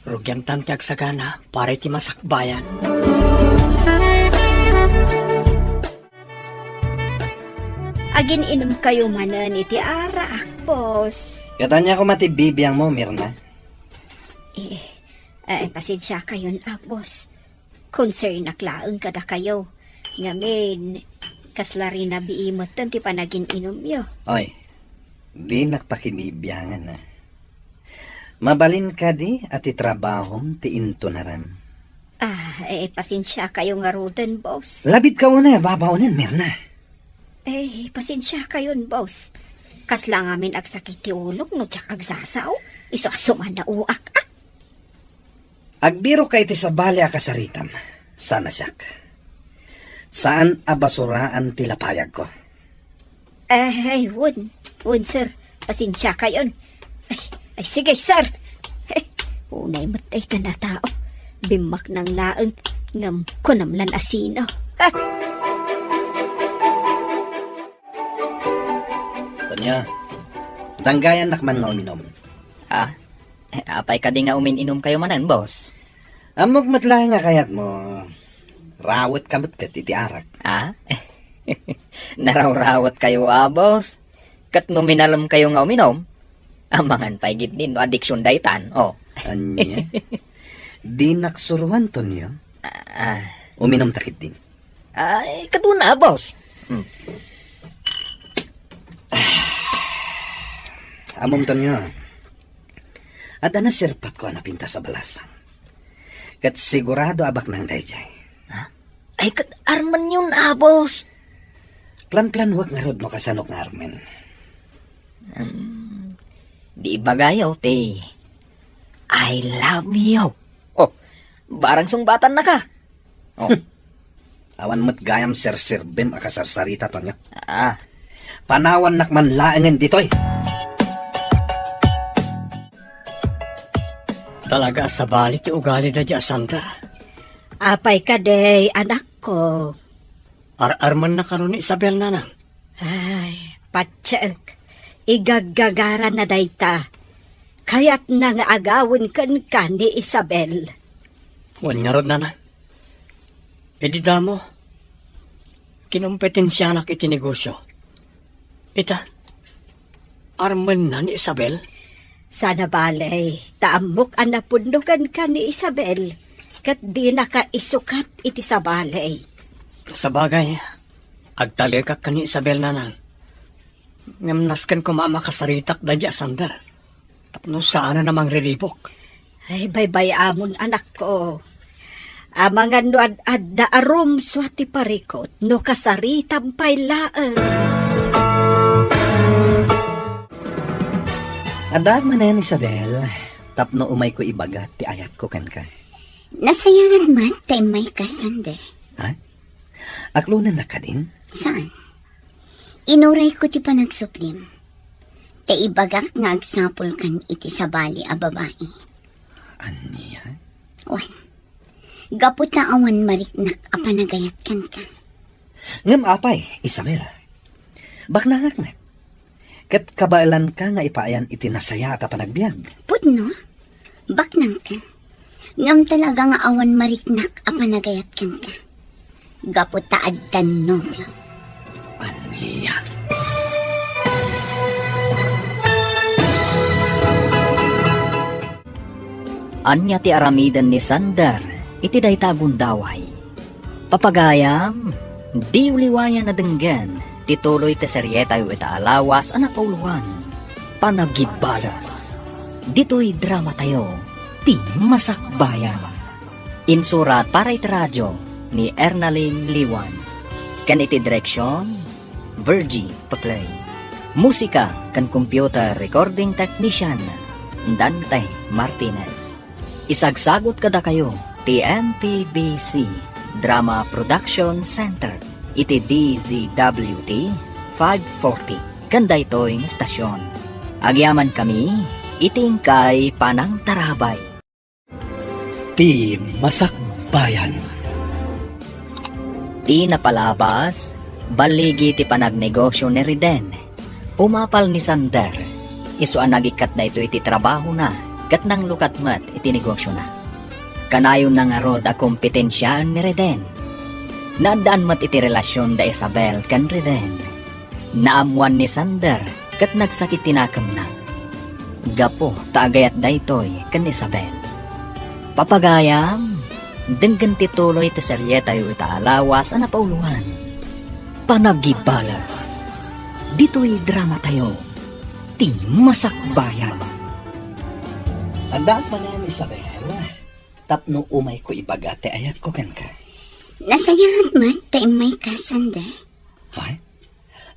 Rugyan tanti agsagana para iti masakbayan. Agin inom kayo manan iti arak, boss. Katanya ko matibibiyang mo, Mirna. Pasensya kayon, boss. Concern naklaang kada kayo. Ngamin, kaslari na biimot ti panagin inom yo. Oy, di nakpakimibiyangan na. Mabalin ka di at itrabahong ti into naram. Pasensya kayo nga rudan, boss. Labit ka una, babaunan, Mirna. Pasensya kayon, boss. Kasla ngamin agsakit ti ulog no tsak agsasaw. Isasuman na uak, Agbiro ka iti sa bali akasaritam. Sana siyak. Saan abasuraan ti lapayag ko? Wun, sir. Pasensya kayon. Sige, sir. Unay matay ka na tao. Bimak ng laeng ngam kunamlan asino. Tonya, danggayan nakman nga uminom. Apay ka di nga umin-inom kayo manan, boss. Amog matlahe nga kayat mo. Rawat kamot kat iti arak. Naraw-rawat kayo, boss. Kat nominalam kayo nga uminom. Amangan paigid din no addiction daytan, Anya? Di naksuruan, Tonya. Uminom takit din. Kaduna, boss. Amom, Tonya. At anasirpat ko na pinta sa balasang. Kat sigurado abak ng dayjay. Ay, kat Arman yun, boss. Plan-plan wag nga rod mo kasanok nga Armen. Di bagayaw, te. I love you. Oh, barang sungbatan na ka. Oh, Awan mo't gayam ser-serbem akasarsarita to nyo. ah, Panawan nakman laangan ditoy. Talaga sa balik ti ugali da di Sandra. Apay ka day, anak ko. Ar-arman na karon ni Isabel nanang. Ay, patsyak. Igagagara na dayta. Kaya't nang agawin kan ka ni Isabel. Wan nga rod nanang. Edi damo. Kinumpetensya na kiti negosyo. Ita, arman na ni Isabel. Sana balay, taamok ang napundugan ka ni Isabel. Kat di na ka isukat iti sa balay. Sa bagay, agtalikak ka ni Isabel nanang. Ngamnaskan ko mamakasaritak da di Sandra. Tapno saan na namang riribok. Ay, baybay amon anak ko. Amangan no ad da arom swati parikot no kasaritam pay laeng. Adag man na yan, Isabel. Tapno umay ko ibagat, ti ayat ko kan ka. Nasayangan man tay may kasande. Ha? Aklunan na ka din? Saan? Inuray ko ti panagsuplim. Te ibagak nga agsapol kan iti sa bali a babae. Aniya? Wan. Gapot na awan mariknak a panagayat kan ka. Ngam apay, Isabel. Baknangak na. Kat kabailan ka nga ipaayan iti nasaya at panagbiag. Pudno? Baknang ka. Ngam talaga nga awan mariknak a panagayat kan ka. Gapot taad tan nobyo. Aniya? anya ti aramidan ni Sander, iti dayta gundaway. Papagayam, di uliwayan na denggan, tituloy ti seryeta yu ita alawas anak uluan. Panagibalas. Dito'y drama tayo, ti Masakbayan. Insurat para iti radyo ni Ernaline Liwan. Kan iti direksyon, Virgie Paclay. Musika kan computer recording technician, Dante Martinez. Isagsagot kada kayo, TMPBC Drama Production Center, iti DZWT 540, kanda ito'y stasyon. Agyaman kami, iting kay Panang Tarabay. Ti Masakbayan. Di napalabas, baligi ti panagnegosyo ni Riden. Pumapal ni Sander. Isu ang nagikat na ito iti trabaho na, kat nang lukat mat iti negosyo na. Kanayon na nga rod a kompetensyaan ni Riden. Naadaan mat iti relasyon da Isabel kan Riden. Naamuan ni Sander, kat nagsakit tinakam na. Gapo, taagayat da ito'y kan Isabel. Papagayam, denggan tituloy ti seryeta yu ita alawas na pauluhan. Panagibalas. Dito'y drama tayo, ti Masakbayan. Andaan pa na yan, Isabel. Tapno umay ko ibagate ayat ko kan ka. Nasayangan man tay may kasande. Ha?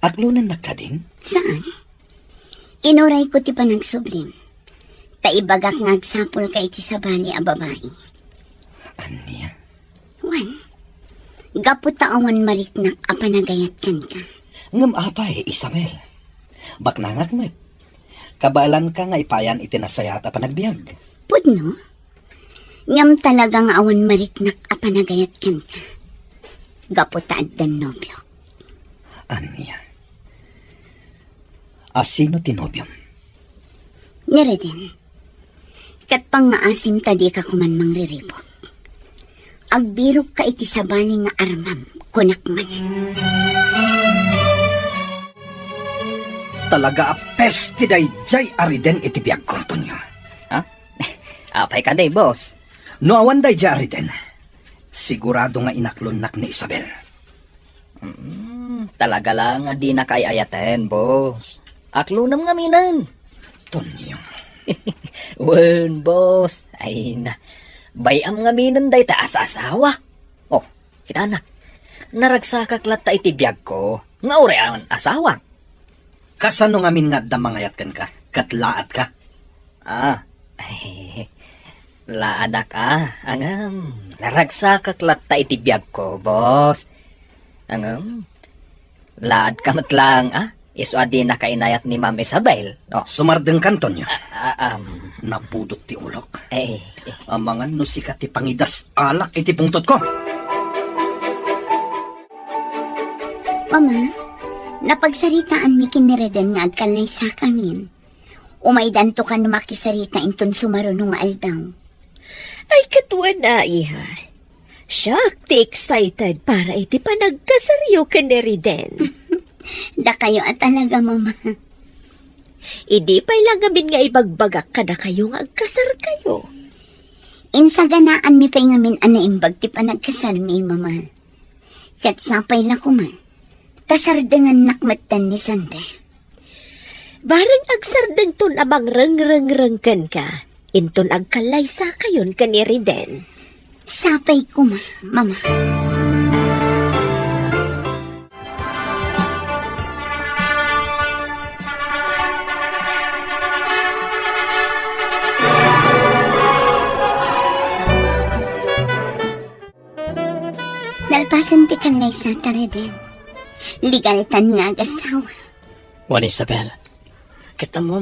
Aklunan na ka din? Saan? Inuray ko ti panagsublim. Ta ibagak nga agsapol ka iti sa bali a babae. Aniya? Wan. Gapot ta awan mariknak a panagayat kan ka. Ngam apay, Isabel. Baknangak met. Kabalan ka nga ipayan itinasaya at panagbiag. Pudno? Ngam talagang awan mariknak a panagayat kan ka. Gapot ta addan nobyo. Aniya? Asino tinobyom? Nireden. Kat pang maasim tadi ka kuman mangriribok. Agbirok ka iti sa bali nga armam, kunak manin. Talaga apes ti dayjay ariden iti biag korto niya. Ha? Apay ka day, boss. No awan dayjay ariden. Sigurado nga inaklonnak ni Isabel. Talaga lang di na kay ayaten, boss. Aklunam nga minan. Tonyo. Wen, boss. Ay na. Bayam nga minan day taas asawa. Oh, kita anak. Naragsakak latta iti biyag ko. Nga uri ang asawa. Kasano nga min nga damangayat kan ka? Katlaat ka? Laadak naragsakak latta iti biyag ko, boss. Laad ka matlang, iso adi na kainayat ni Ma'am Isabel. No? Sumardeng kanton niya. Napudot ti ulok. Amangan no sikat ti pangidas alak iti pungtot ko. Mama, napagsaritaan mi kinireden nga agkalay sa kamin. Umaydan to ka na makisarita inton sumarunong aldaw. Ay, katuan na, iha. Siyak, ti excited para iti panagkasaryo ka ni Riden. Da kayo at talaga, mama. Idi pa'y lang gamin nga ibagbagak ka na kayo nga agkasar kayo. Insaganaan mi pa'y ngamin anaimbag ti panagkasar mi, mama. Kat sapay la ko man. Kasardangan nakmatan ni Sandra. Barang agsardeng ton abang reng-reng-rengken ka. Inton agkalaysa kayon ka ni Riden. Sapay ko, mama. Nalpasan ti kalay sa tareden. Legal tan nga agasawa. Juan Isabel, kita mo,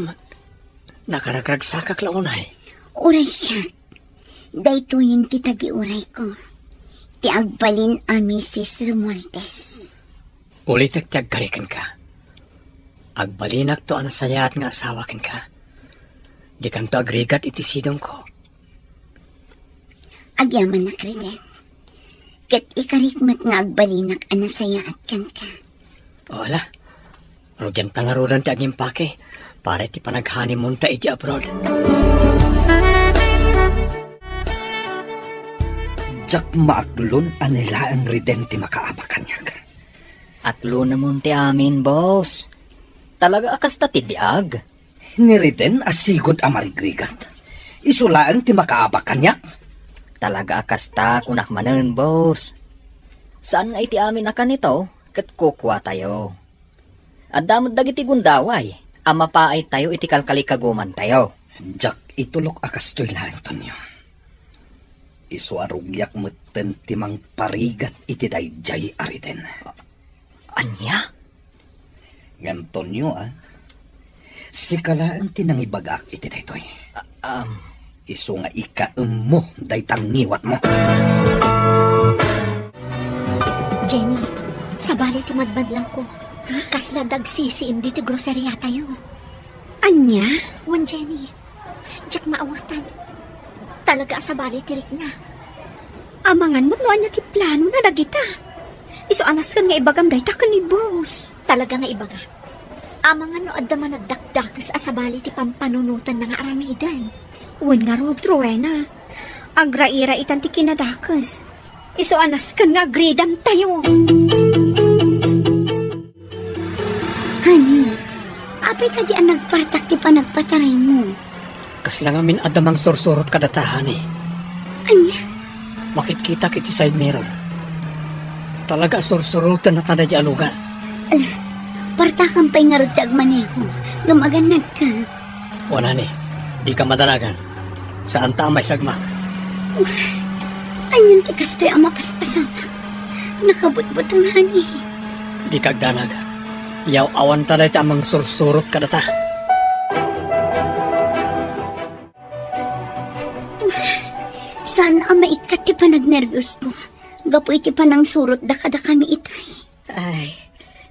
nakaragragsakak launay. Uray siya. Dayto yung titagi uray ko. Ti agbalin a Mrs. Romualdez. Ulit agtiyagkarikan ka. Agbalinak to ang sayaat nga asawakin ka. Di kanto agrigat iti sidong ko. Agyaman na kreden. Kat ikarikmat nga agbalinak a nasayaat kan ka. Wala. Rugyan tangarudan ti aging pake. Para ti panaghanimon ta iti abroad. Jak maaklon anila ang Riden ti makaabak kanyag. Aklo naman ti amin, boss. Talaga akas ta ti biag. Ni Riden asigod amarigrigat. Isulaan ti makaabak kanyag. Talaga akas ta kunak manen, boss. Saan nga iti amin akan ito? Kat kukwa tayo. At damod dagiti gundaway. Ama pa ay tayo iti kalkalikaguman tayo. Jak itulok akas to'y lang tonyo. Isuarugyak moten timang parigat iti dayjay ariden. Anya? Gantonyo sikalaan tinang ibagak iti daytoy. Isu nga ikaemmo daytang niwat mo. Jenny, sabali ti madbadlang ko. Kasla dagsisiim dito grocery tayo. Anya? Wan Jenny, jak maawatan. Talaga sabali tirik na. Amangan mo no anya ki plano na dagita. Iso anas kan nga ibagam dayta ka ni boss. Talaga nga ibaga. Amangan no adda man nagdakdakas asabali ti pampanunutan na nga aramidan. Wan nga rod, Rowena. Agra-ira itan ti kinadakas. Iso anas kan nga gridam tayo. Honey, apay ka di ang nagpartak ti panagpataray mo. Kaslang amin adamang sursurot kadatahan eh. Anya? Makikita kiti side mirror. Talaga sursurotan na tada di alugan. Partakan pa'y nga rod maneho. Gumaganad ka. Wala ni, di ka madalagan. Saan ta may sagmak? Anyan ti kastoy ang mapaspasamak. Nakabutbut ang hani. Di kagdanag. Yaw awan tada iti amang sursurot kadata. Saan ang maikat ti panagnervyos ko? Gapo iti panang surot da kada kami itay. Ay,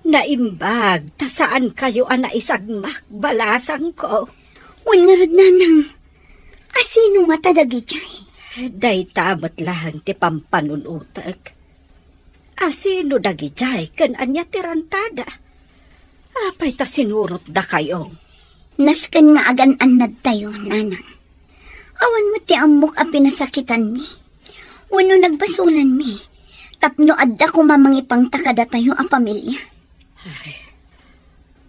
naimbag. Ta saan kayo ang naisagmak? Balasang ko. Unarod na nang. Asino nga tadagi jay? Day tamat lang ti pampanunutak. Asino dagi jay kan anya tirantada. Apay ta sinurot da kayo. Naskan nga agan anad tayo, nanang. Awan mo ti amok a pinasakitan mi. Wano nagbasulan mi. Tapno adda ko mamangipang takada tayo a pamilya.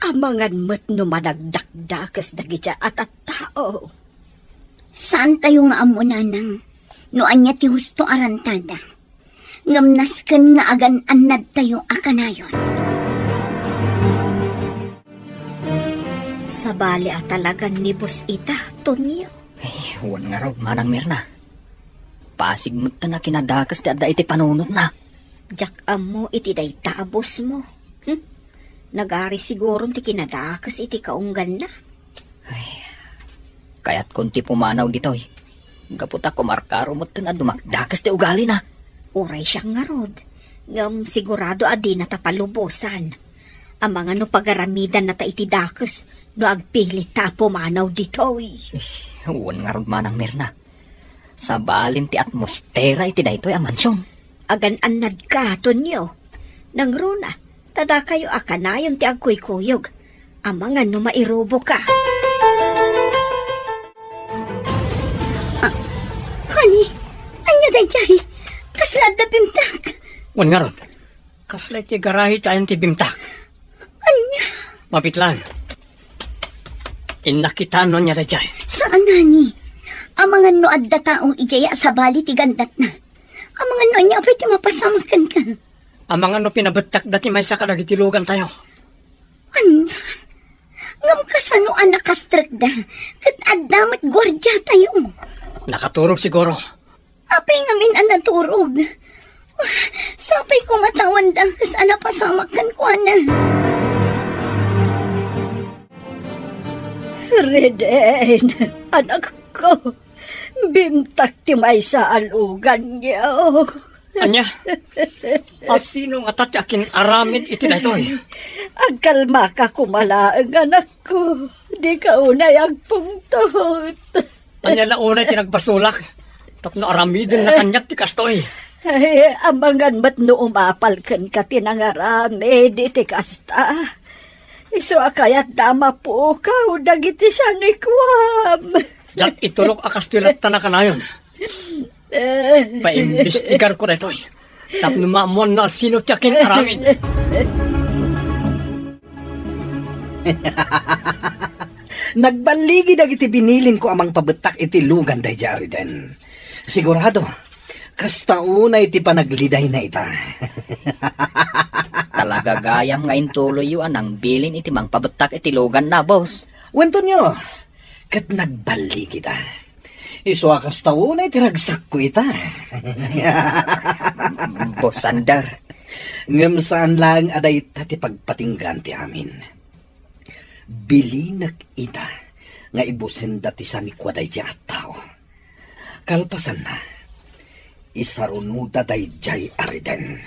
Amangan mo't no managdakdakas dagi dya at tao. Saan tayo nga amo, nanang? No anya ti husto arantada. Ngamnasken nga agan annad tayo akanayon. Sa bali talagang nibos ita, Tonyo. Huwag nga raw, Manang Mirna. Pasig mo ta na kinadakas ti adda iti panunot na. Jak mo iti day tabos mo. Nagari siguro ti kinadakas iti kaunggan na. Kaya't kunti pumanaw ditoy. Gaputa kumarkaro mo ta na dumakdakas ti ugali na. Uray siya nga rod. Ngam sigurado adi na tapalubosan. Ang mga no pagaramidan na ta iti dakas no agpilit ta pumanaw ditoy. Huwag nga raw, Manang Mirna. Sa balin ti atmosfera iti daytoy a mansyon. Agan annad ka, Tonyo. Nang runa, tada kayo akanayon ti agkuy-kuyog. Ang mga no mairobo ka. Honey, anya dayjay. Kaslad na bimtak. Wan nga rod. Kaslay ti garahe tayo ti bimtak. Anya? Mapitlan. Inakitano niya na dyan. Saan nani? Ang mga no adda taong ijaya sa bali ti gandat na. Ang mga no anya apay ti mapasamakan ka. Ang mga no pinabatak dati may sa kadagitilugan tayo. Anya? Ngam kasano anak kastrikda. Kat addamat gwardya tayo. Nakaturog siguro. Apay ngamin ang naturog. Sapay ko matawan da kas ana pasamakan ko ana. Reden, anak ko. Bimtak ti may sa alugan niya. Anya? Asino nga tati akin aramid iti daytoy. Agkalma ka kumalaang anak ko. Di ka unay agpungtot. Anya launay tinagbasulak. Tapno aramidin na kanyak ti kastoy. Ay, amangan ba't no umapalkan ka tinangaramid iti kasta. Iso akayat dama po ka, dagiti sa nikwam. Diyak itulok akastilat ta na kanayon. Paimbestigar ko retoy. Tapno maamon na sino ti akin aramid. Nagbaligi dagiti binilin ko amang pabetak iti lugan dayjay Riden. Sigurado, kasta una iti panagliday na ita. Talaga gayam nga intuloy yu anang bilin iti mang pabetak iti logan na, boss. Wento nyo, kat nagbaligi da. Iso kasta una iti ragsak ko ita. Boss Sander. Ngam saan lang aday tati pagpatinggan ti amin. Bilinak ita nga ibusen dati sa nikwaday di at tao. Kalpasan na, isarunuda day jay Ariden.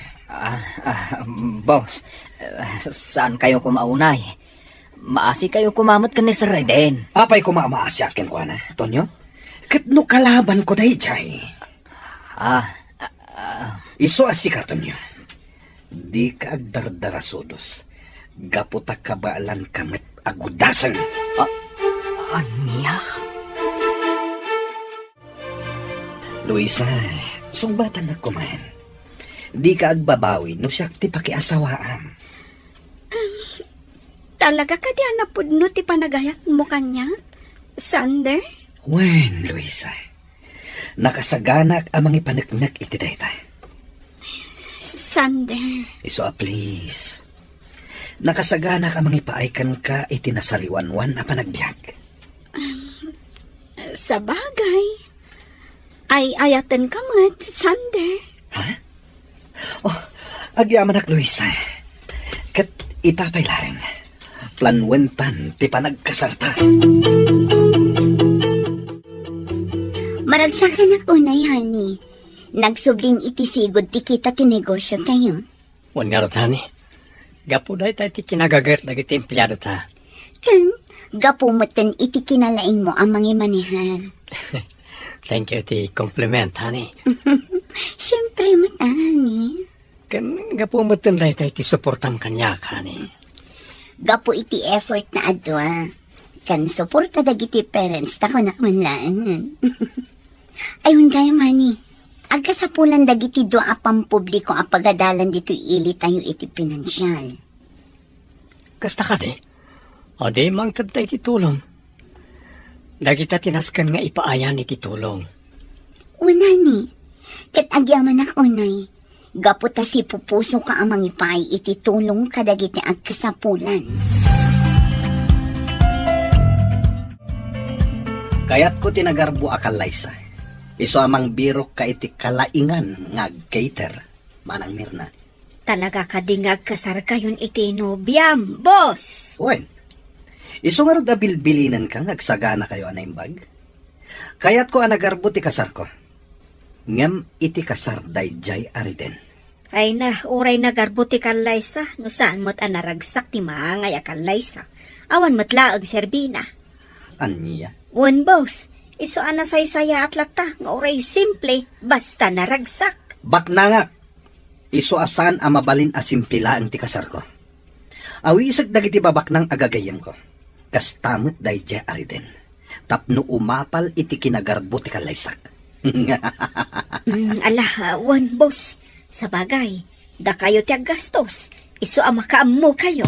Boss, saan kayo kumaunay? Maasi kayo kumamot ka ni Sir Reden. Apay ko maamaasyakin ko na, Tonyo? Kat no kalaban ko day jay. Iso asika, Tonyo. Di ka agdardarasudos. Gaputa kabaalan kamet agudasan. Anya? Luisa, sungbatan na kumain. Di ka agbabawi no siya ti pakiasawaan. Talaga ka di anapudno ti panagayat mo kanya, Sander? Wen, Luisa. Nakasaganak amang ipanagnak iti dayta. Sander. Iso please. Nakasaganak amang ipaaykan ka iti nasaliwanwan na panagbiag. Sa bagay, ay ayatan ka mat, Sander. Ha? Oh, agyamanak, Luisa. Kat ipapailaring. Planwentan ti panagkasarta. Maragsakan ako unay, honey. Nagsubling itisigod ti kita ti negosyo tayo. Wan nga rotani. Gapo dahi tayo ti kinagagat lagi ti empleyado ta. Kan, gapumutan iti kinalaing mo ang mga manihal. Thank you ti compliment, honey. Siyempre, matani. Kan gapo mo dahi tayo ti suportang kanyak, honey. Gapo iti effort na adwa. Kan suporta dagiti parents tako nakmanlaan. Ayun kayo, honey. Agkasapulan dagiti doa apang publiko ang pagadalan dito ili tayo iti pinansyal. Kasta ka di? O di mang tayo ti tulong. Dagita tinaskan nga ipaayan iti tulong. Una ni, kat agyaman ak unay, Gaputa si pupuso ka amang ipay iti tulong kadagiti agkasapulan. Kayat ko tinagarbo akalaysa. Iso amang biro ka iti kalaingan nga cater, manang Mirna. Talaga kadingag kasar kayon iti nobyam, boss. Wen, iso nga rod abilbilinan ka, nagsagana kayo anaimbag. Kayat ko anagarbo ti kasar ko. Ngem iti kasar dayjay ariden. Ay na, uray nagarbuti kalaysa, no saan mo't anaragsak ti maangay akalaysa. Awan mo't laag serbina. Anya? Wan boss, iso anasaysaya at lata, nga uray simple, basta naragsak. Baknangak! Iso asan ang mabalin asimpila ang ti kasar ko. Awisag dagiti babak ng agagayam ko. Kastamot dayjay ariden. Tapno umapal iti kinagarbo ti kalaysak. Wan boss, sa bagay, da kayo ti aggastos, iso ang makaammo kayo.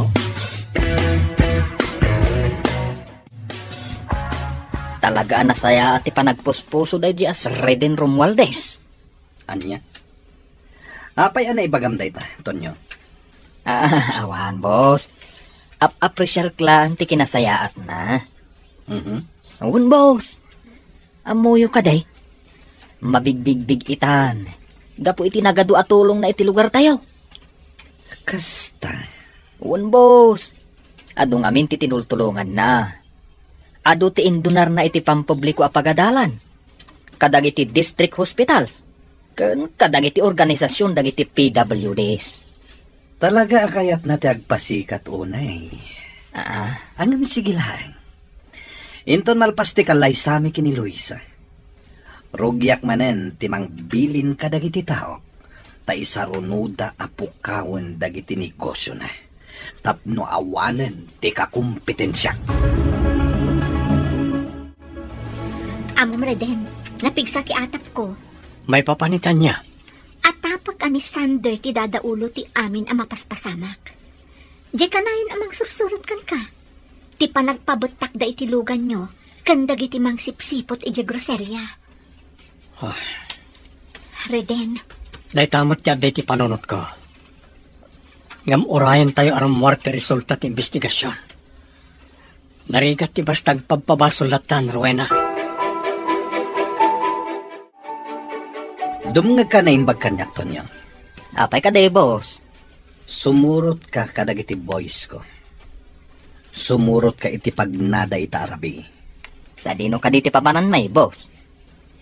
Talaga nasaya at ipanagpuspuso day di as Reden Romualdez. Anya? Apay ana ibagam dayta, Tonyo. Awan, boss. Apresyal klan ti kinasayaat na. Awan, boss. Amuyo ka day. Mabigbig-big itan. Gapo iti nagadu atulong na iti lugar tayo. Kasta. Awan, boss. Adong amin ti tinultulungan na. Ado ti indunar na iti pampubliko a pagadalan. Kadagiti district hospitals. Kadagiti organisasyon dagiti PWDs. Talaga akayat na ti agpasikat unay. Angam sigilahan. Inton malpas ti kalay sami kini Luisa. Rugyak manen ti mang bilin kadagiti tao. Ta isarunuda apukawon dagiti negosyo na. Tapno awanen ti kakumpetensya. Amom Reden, napigsa ki atap ko. May papanitan niya. At tapak ani Sander ti dadaulo ti amin ang mapaspasamak. Di ka na yun amang sursurot kan ka. Ti panagpabutak da iti lugan nyo, kandag iti mang sipsipot iti groserya. Reden, Day tamot ya day ti panunot ko. Ngam urayan tayo aram muarte resulta ti investigasyon. Narigat ti bastag pagpabasulatan, Rowena. Dumngag ka na imbag kanyak, Tonyo. Apay ka day, boss. Sumurot ka kadagiti boys ko. Sumurot ka iti pagnada ita arabi. Sa dino ka diti papanan may, boss.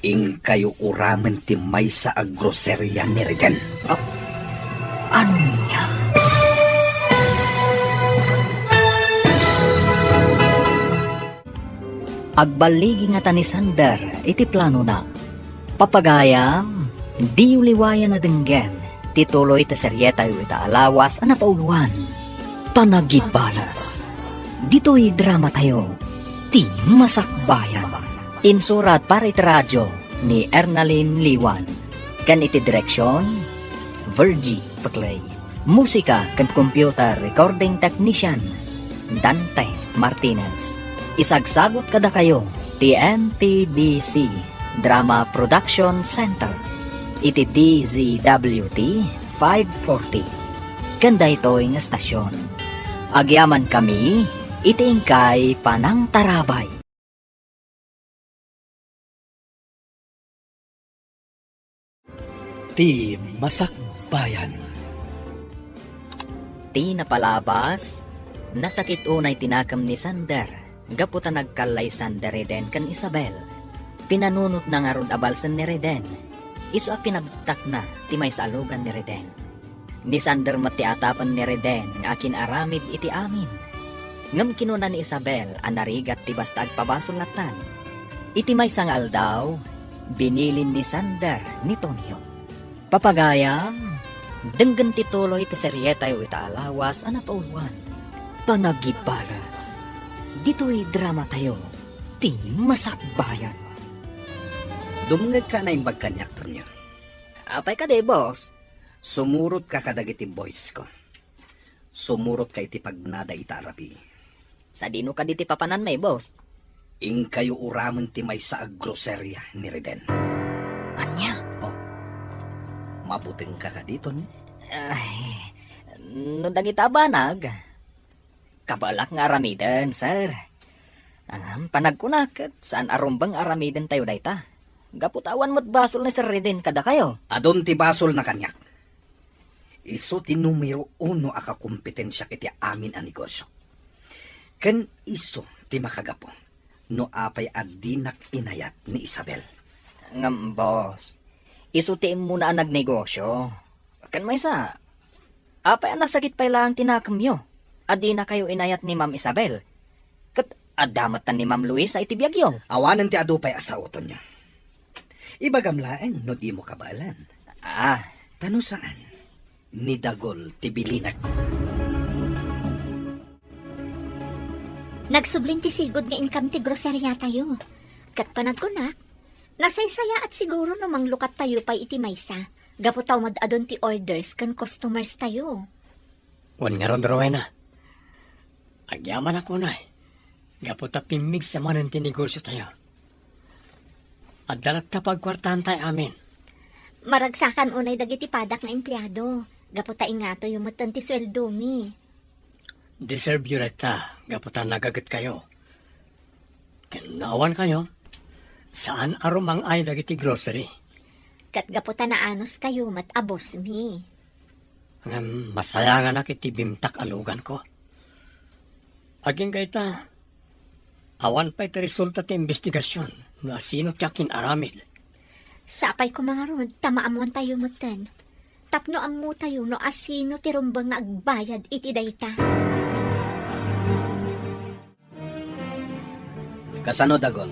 Ing kayo uramen ti may sa agroserya ni Reden. Anya? Agbaligi nga ta ni Sander, iti plano na. Papagayam, di uliwayan na denggen, tituloy ta seryeta yu ita alawas ana pauluan. Panagibalas. Dito'y drama tayo, ti masakbayan. Insurat para iti radyo ni Ernalyn Liwan. Kan iti direksyon, Virgie Paclay. Musika kan computer recording technician, Dante Martinez. Isagsagot kada kayo, ti MPBC Drama Production Center. Iti DZWT 540. Kanda ito'y nga stasyon. Agyaman kami, iti ingkay Panang Tarabay. Ti Masakbayan. Ti napalabas, nasakit unay tinakam ni Sander. Gaputa nagkalay Sander Reden kan Isabel. Pinanunot na nga rod abalsan ni Reden. Iso a pinabtak na ti may salugan ni Reden. Ni Sander matiatapan ni Reden nga akin aramid iti amin. Ngam kinuna ni Isabel anarigat ti basta agpabasulatan. Iti may sangal daw, binilin ni Sander ni Tonyo. Papagayam, denggan tituloy ti seryeta yu ita alawas ana pauluan. Panagibalas. Dito'y drama tayo, ti masakbayan. Dumngag ka na imbag kanyak, Tonyo. Apay ka de, boss. Sumurot ka kadagiti boys ko. Sumurot ka iti pagnada ita arabi. Sa dino ka diti papanan may, boss. Ing kayo uramen ti may sa agroserya ni Reden. Anya? mabuting ka dito ni. Ay, no dagita banag. Kabalak nga aramiden, sir. Panagkunak, saan arumbang aramiden tayo dayta? Gaputawan mo't basol ni Sir Reden kada kayo. Adon ti basol na kanyak. Iso ti numero 1 aka kompetensya kiti amin a negosyo. Ken iso ti makagapo no apay adinak inayat ni Isabel. Ngam, boss. Isutiin mo na ang nagnegosyo. Kan may sa, apay ang nasagit pa lang tinakam nyo. Adi na kayo inayat ni Ma'am Isabel. Kat adamat ta ni Ma'am Luis sa itibiyag yun. Awanan ti adupay asauton niya. Ibagamlaan no di mo kabalan. Ah, Tano saan? Ni Dagol ti bilinag ko. Nagsubling ti sigod nga income ti grocerya tayo. Kat panagkunak, nasaysaya at siguro namang lukat tayo pa iti maysa. Gaputaw madadon ti orders kan customers tayo. Wan nga ron, Rowena. Agyaman ako na Gaputa pimig sa manan tinegosyo tayo. At dalat tapag kwartahan tayo amin. Maragsakan unay dagiti padak nga empleyado. Gaputa ingato yung matan ti sweldo mi. Deserve yun ta. Gaputa nagagat kayo. Kinawan kayo. Saan arumang ay dagiti grocery? Kat gaputa na anos kayo mat abos mi. Ang masaya nga na kiti bimtak alugan ko. Aging kayta, awan pa iti resulta ti investigasyon na sino tiyakin aramid. Sapay ko mga rod, tamaamuan tayo matan. Tapno amu tayo no asino ti rumbang na agbayad iti dayta. Kasano Dagol?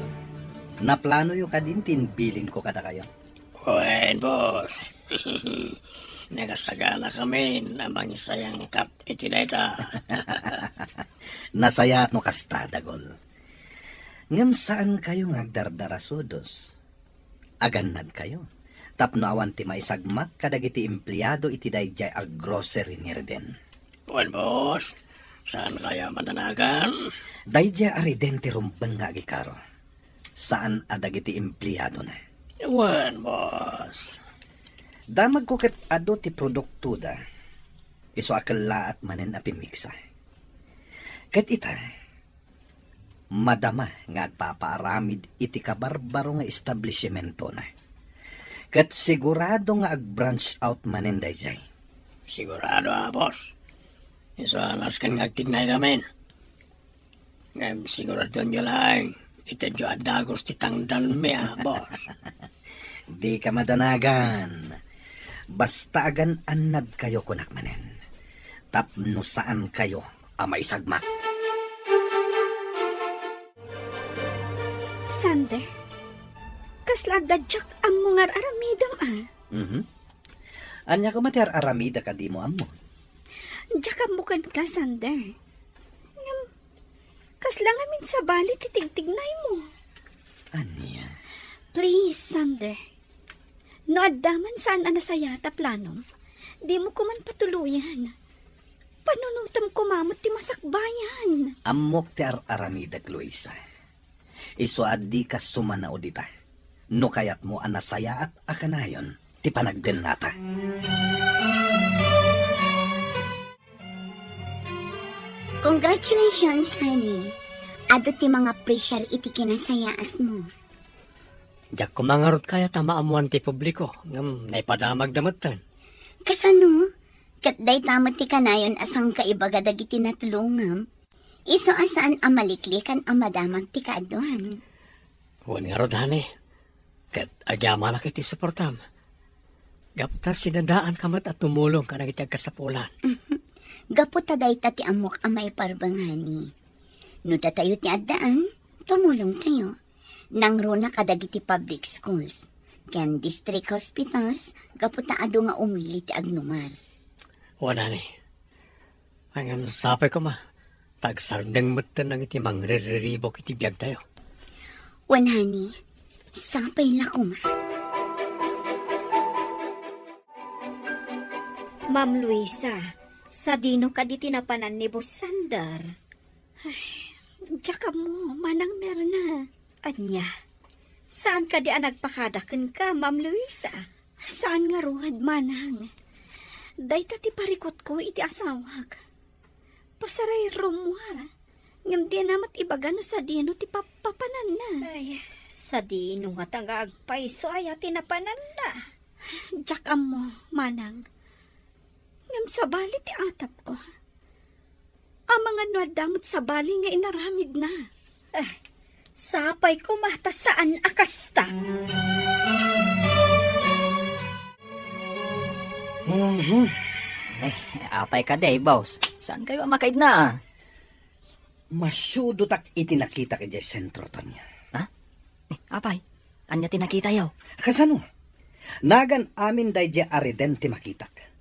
Naplano yung kadintin bilin ko kada kayo. Wen, boss. Nagasagana kami na mangisayang kap iti dayta. Nasaya at no kasta Dagol. Ngam saan kayo ngagdardarasodos? Agannad kayo. Tapno awan ti maisagmak kadagiti empleyado iti dayjay ag grocery ni Reden. Wen, boss. Saan kaya mananagan? Dayjay ariden ti rumbang nga agikaro. Saan adagiti empleyado na? Wen, boss. Damag ko ket ado ti produkto da. Iso akala at manen apimiksa. Ket ita, madama nga agpapaaramid iti kabarbaro nga establishmento na. Ket sigurado nga ag-branch out manen dayjay. Sigurado boss. Iso alas kan agtignay namin. Ngam sigurado nyo lang. Itadyo adagos ti tangdal mi boss. Di ka madanagan. Basta agan anad kayo kunak manen. Tapno saan kayo amay sagmak. Sander, kasla dadyak ang mga aramidam Anya ko matiar aramida ka di mo amo. Diyak amukan ka, Sander. Kasla ngamin sa bali titigtignay mo. Anya? Please, Sander. No addaman saan anasayata planom, di mo ko man patuluyan. Panunutam ko mamot ti masakbayan. Amok ti aramida, Luisa. Iso addi ka sumanao dita. No kayat mo anasaya at akanayon, ti panagden nata. Congratulations, honey. Ado ti mga pressure iti kinasayaat mo. Diyak kumangarot kaya tamaamuan ti publiko. Ngam naipadamag damatan. Kasano? Katday tamat ti kanayon asang kaibaga dagiti natulungam. Iso asaan amaliklikan ang madamag ti kaaduan. Huwag nga rodhani. Kat agyama na kiti suportam. Gapta sinadaan kamat at tumulong ka na kitag kasapulan. Gaputa day ti amok amay parbanghani. No tayo ti addaan, tumulong tayo. Nangro na kadagiti public schools. Ken district hospitals, gaputa ado nga umili ti agnumar. Wala ni. Ang sapay ko ma. Tagsardang matan ang iti mangriribok iti biyag tayo. Wanhani, sapay la ko ma. Ma'am Luisa, sa dino ka di tinapanan ni Boss Sander. Ay, diyak mo, manang merna. Anya, saan ka di nagpakadakan ka, Ma'am Luisa? Saan nga ruhad manang? Day ti parikot ko iti asawag. Pasaray rumwa. Ngam di namat ibagano sa dino ti papapanan na. Ay, sa dino nga tagaagpay, so ay tinapanan na. Jack mo, manang. Ngam sa bali ti atap ko. Ang mga nuadamot sa bali nga inaramid na. Sapay ko mata saan akasta. Apay ka day, boss. Saan kayo makaid na? Masyudo tak itinakita kay Jay sentro to niya. Apay, anya tinakita yaw. Kasano? Nagan amin day Jay Ariden ti makitak.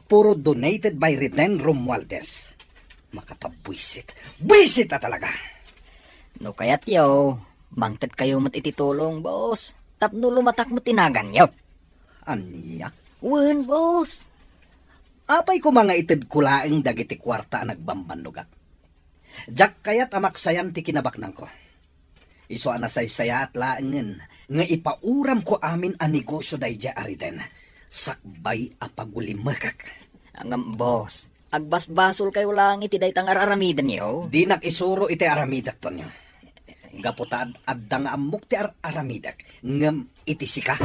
Puro donated by Riden Romualdez. Makapabwisit. Bwisit na talaga! No kayat yaw, mangtad kayo mat ititulong, boss. Tapno lumatak mo tinagan yaw. Aniya? Wen, boss. Apay ko mga itid kulaeng dagiti kwarta nagbambanugak. Jack kayat amaksayan ti kinabaknang ko. Iso anasaysaya at laengen nga ipauram ko amin a negosyo day Jay Ariden. Sakbay apagulimakak. Ang boss, agbasbasol kayo lang iti daytang araramidan yaw. Di nakisuro iti aramidak to nyo. Gaputad adda nga amok ti aramidak ngem iti sika.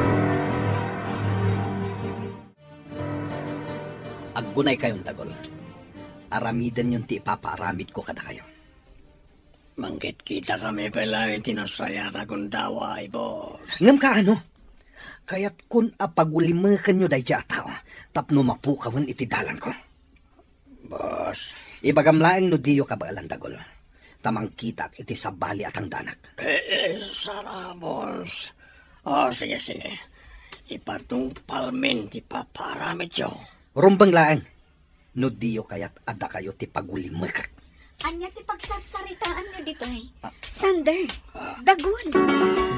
Aggunay kayong tagol. Aramidan yung ti ipapaaramid ko kada kayo. Manggit kita kami pala itinasaya na kundaway, boss. Ngem ka ano? Kaya't kun apagulimakan nyo day dya tao, tapno mapukawan iti dalan ko. Boss. Ibagamlaeng no diyo kabagalan tagol. Tamang kitak iti sabali at ang danak. Sara, boss. Sige. Ipatungpal men ti paparamit yo. Rumbang laeng, no diyo kaya't ada kayo ti pagulimakak. Anya ti pagsarsaritaan nyo dito ay. Sander, dagon.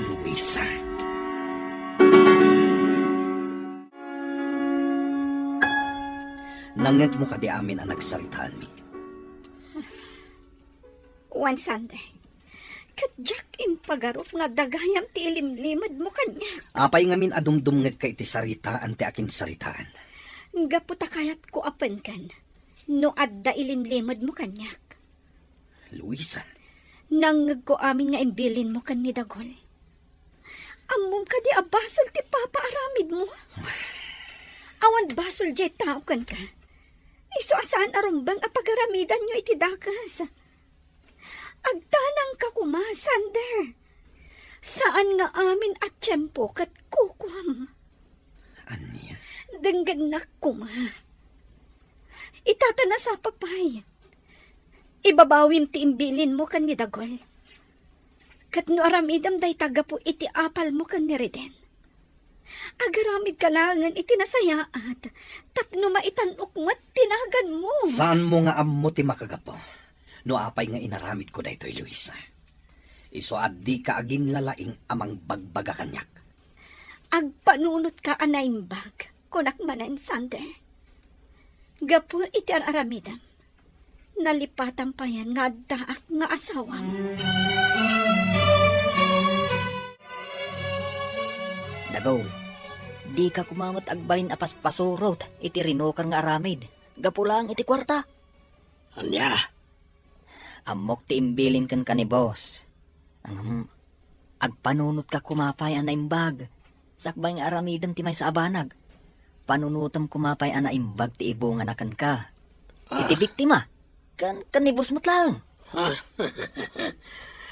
Luisa. Nangag mo ka di amin ang nagsalitaan mi. Juan Sander, kat Jack in pagarop nga dagayam ti ilimlimad mo kanya. Apay ngamin adumdumngag ka iti saritaan ti akin saritaan. Gaputa kayat ko apen kan. No adda ilimlimad mo kanyak. Luisa. Nangag ko amin nga imbilin mo kan ni Dagol. Amom ka di abasol ti papaaramid mo. Awan basol jet tao kan ka. Iso asaan arumbang apagaramidan nyo iti dakas. Agtanang ka kuma, Sander. Saan nga amin at tiyempo kat kukwam. Anya? Danggagnak kuma. Itatana sa papay. Ibabawim ti imbilin mo kan ni Dagol. Kat no aramidam day taga po iti apal mo kan ni Reden. Agaramid ka langan iti nasayaat. Tapno maitanok mo't tinagan mo. Saan mo nga ammo ti makagapo? No apay nga inaramid ko daytoy Luisa. Iso addi ka agin lalaing amang bagbaga kanyak. Agpanunot ka anaimbag. Kunak manan, Sander. Gapo iti aramidam. Nalipatan pa yan nga daak nga asawam. Dagaw, di ka kumamot agbalin apas pasurot iti rinokar nga aramid. Gapulang iti kwarta. Anya? Amok ti imbilin kan ka ni boss. Agpanunot ka kumapay ana imbag. Sakbay nga aramidan ti may sa abanag. Panunutam kumapay ana imbag ti ibungan akan ka. Iti biktima. Kan ni boss mo't lang.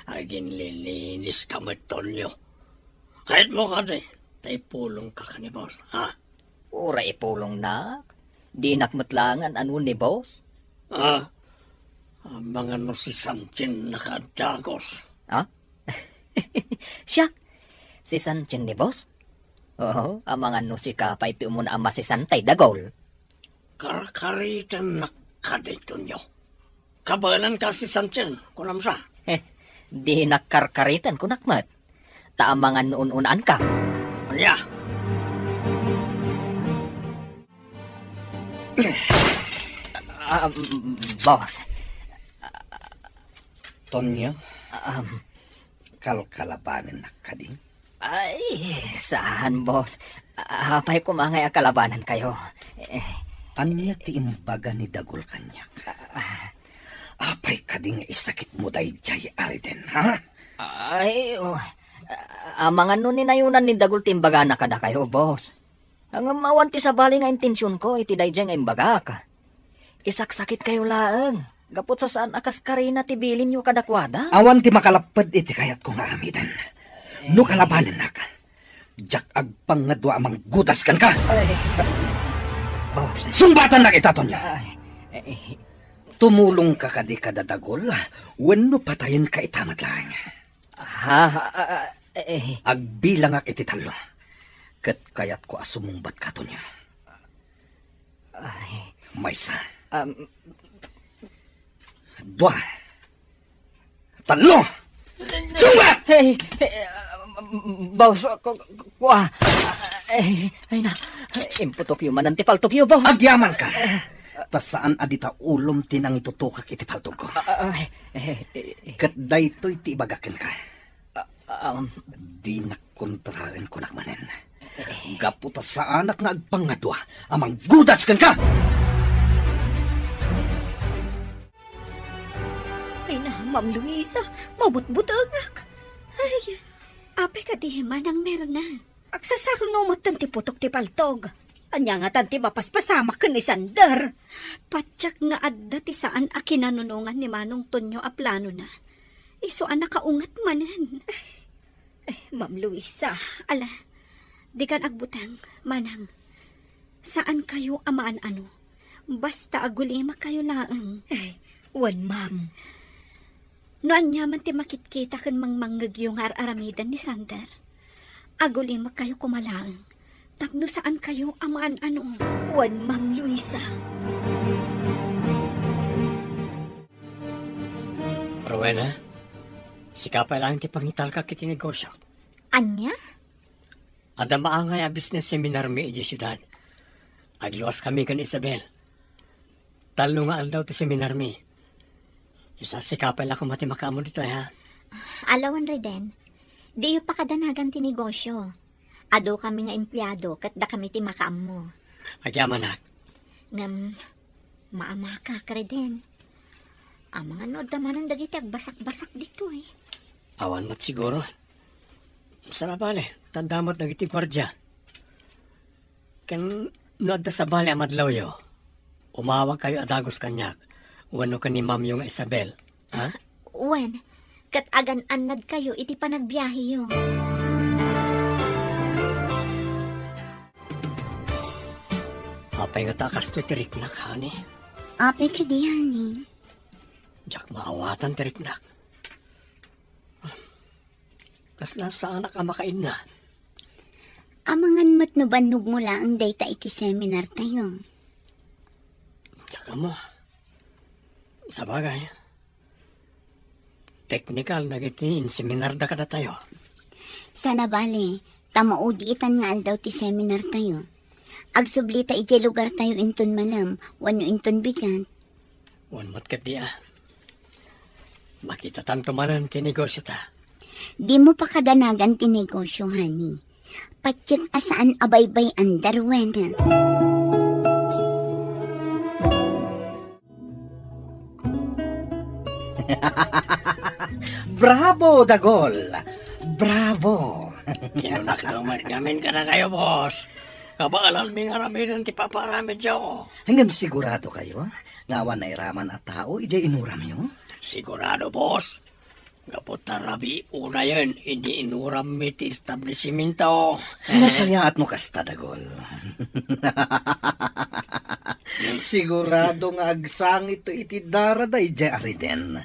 Agin lilinis ka Tonyo. Kahit mo ka de, tay pulong ka ni boss, ha? Ura ipulong na. Di nakmatlangan ano ni boss. Ang mga no si Sanchin nakadagos. Ha? Siya, si Sanchin ni boss? Oo, ang mga no si kapay ti umuna ama si Santay Dagol. Karkaritan na ka dito nyo. Kabalan ka si Sanchin, kunam siya. Di nakarkaritan kunakmat. Taamangan noon-unaan ka. Anya? Boss, Tonyo, kalkalabanin na ka din. Ay, saan, boss? Hapay kumangay ang kalabanan kayo. Anya ti imbaga ni Dagol kanyak. Apay ka di nga isakit mo dayjay Ariden, ha? Ay, mga nun ninayunan ni Dagul timbaga na kada kayo, boss. Ang mawanti sa bali nga intensyon ko, iti dayjay nga imbaga ka. Isaksakit kayo laeng. Gapot sa saan akas karina tibilin nyo kadakwada? Awan ti makalapad iti kayat kong aramidan. No kalabanan na ka. Jak agpang nga dua amang gutas kan ka. Ay, boss. Sumbatan na kita, Tonya. Ay, Tumulong ka kadi kadadagol, wenno patayin ka itamat lang. Agbilang ak iti talo. Kat kayat ko asumungbat ka, Tonya. ay, Maysa. Dua. Talo! Sumbat! hey, boss, kuha. Ay na, imputok yung manantipal tokyo, boss. Agyaman ka. Tas saan adita ulom tinang itutukak iti paltog ko. Kat daytoy ti ibagakin ka. Di nakontraren ko nakmanen. Gaputa sa anak nga agpangadwa, amang gudas kan ka! Ay na, Ma'am Luisa, mabutbutagak. Ay, apay ka di manang meron na. Agsasarunumot tanti putok ti paltog. Anya nga tanti mapaspasama ka ni Sander. Patsak nga adda ti saan a kinanunungan ni Manong Tonyo a plano na. Iso ang nakaungat manan. Ay, Ma'am Luisa, ala, di kan agbutang, manang. Saan kayo amaan ano? Basta agulima kayo laang. Ay, wan, Ma'am. Noan niya man ti makitkita kan mangnganggag yung aramidan ni Sander. Agulima kayo kumalaang. Tapno saan kayo amaan ano? Wan, Ma'am Luisa. Rowena, sikapay lang ti pangital ka kiti negosyo. Anya? Ada maangay a business seminar mi iji syudad. Agluwas kami kan Isabel. Talo nga aldaw ti seminar mi. Isa sikapay lang kumati makaamo dito ha. Alawan Reden, di yu pa kadanagan ti negosyo. Ado kami nga empleyado kat da kami ti makaam mo. Agyaman na. Ngam, maamaka ka Reden. Ang mga nod naman ang dagiti agbasak-basak dito eh. Awan mat siguro. Sana bale, tandamot nagiti gwardya. Kan nood sa bale amadlaw yo. Umawag kayo adagos kanyak. Wano ka ni Ma'am yung Isabel. Ha? Wen, kat agan-anad kayo iti panagbiyahe yo. Apay nga takas to tiriknak, hani. Apay ka di, honey. Diyak maawatan tiriknak. Kasla sa anak amakain na. Amangan mat no banog mo lang dayta iti seminar tayo. Tsaka mo. Sa bagay. Technical nagiti seminar da kada tayo. Sana bale, tamaudi itan nga aldaw ti seminar tayo. Agsublita iti lugar tayo inton manam, wano inton bigan. Wan mat kat di Makita tanto manan ti negosyo ta. Di mo pa kadanagan ti negosyo, honey. Patsik asaan abaybay ang darwena. Bravo, Dagol! Bravo! Kinunak naman gamin ka na kayo, boss. Kabaalan mi nga raminan ti paparami dyo. Hanggang sigurado kayo, ngawan na iraman at tao, ijay inuram yun? Sigurado, boss. Kapot na rabi, una yun, hindi inuram mi ti establishmento. Nasaya at mo kasta, Dagol. Sigurado nga agsang ito iti daraday jay ariden.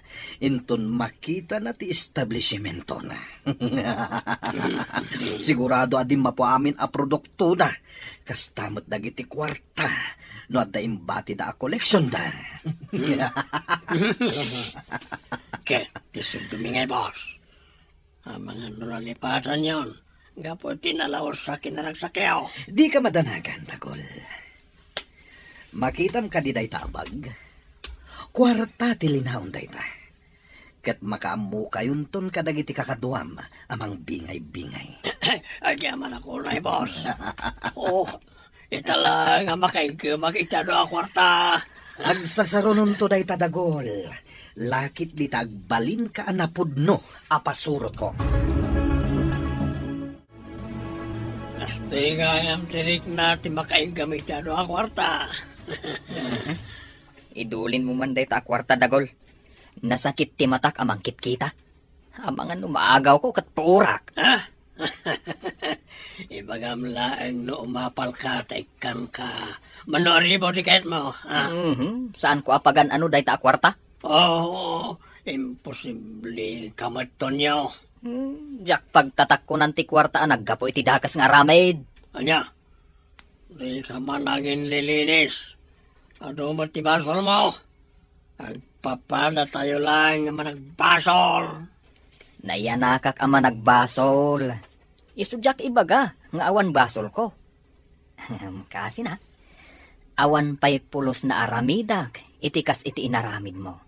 Inton makita na ti establishmento na. Sigurado adim mapuamin a produkto da. Kastamot dagiti kwarta. No adda imbati da a koleksyon da. Ket, tisod dumingay, boss. Ang mga nalipatan yon. Kapot tinalaos sa kinaragsakyaw. Di ka madanagan, Dagol. Makitam ka di day tabag. Kwarta ti linhaon day ta. Kat makaamu kayunton kadagiti kakaduam amang bingay-bingay. Ay, kaya man ako na, boss. Oh, itala nga makita do ang kwarta. Agsasarunon to day tadagol. Lakit di tagbalin ka anapudno apasurot ko. Asti nga yung tirik na timakain do ang kwarta. Idulin mo man day ta kwarta dagol. Nasakit ti matak amang kitkita. Amangan umaagaw ko kat purak. Ibagam laeng no umapal ka, taikan ka. Manoribo di kahit mo. Saan ko apagan ano day ta kwarta? Oh, imposible kamaton nyo. Jak pagtatak ko ng ti kwarta naggapo iti dakas nga ramid. Anya, di ka man naging lilinis. Ano mo tibasol mo? Agpapala tayo lang nga managbasol. Nayanakak ama nagbasol. Isudyak ibaga nga awan basol ko. Kasi na, awan pa'y pulos na aramidak, itikas iti inaramid mo.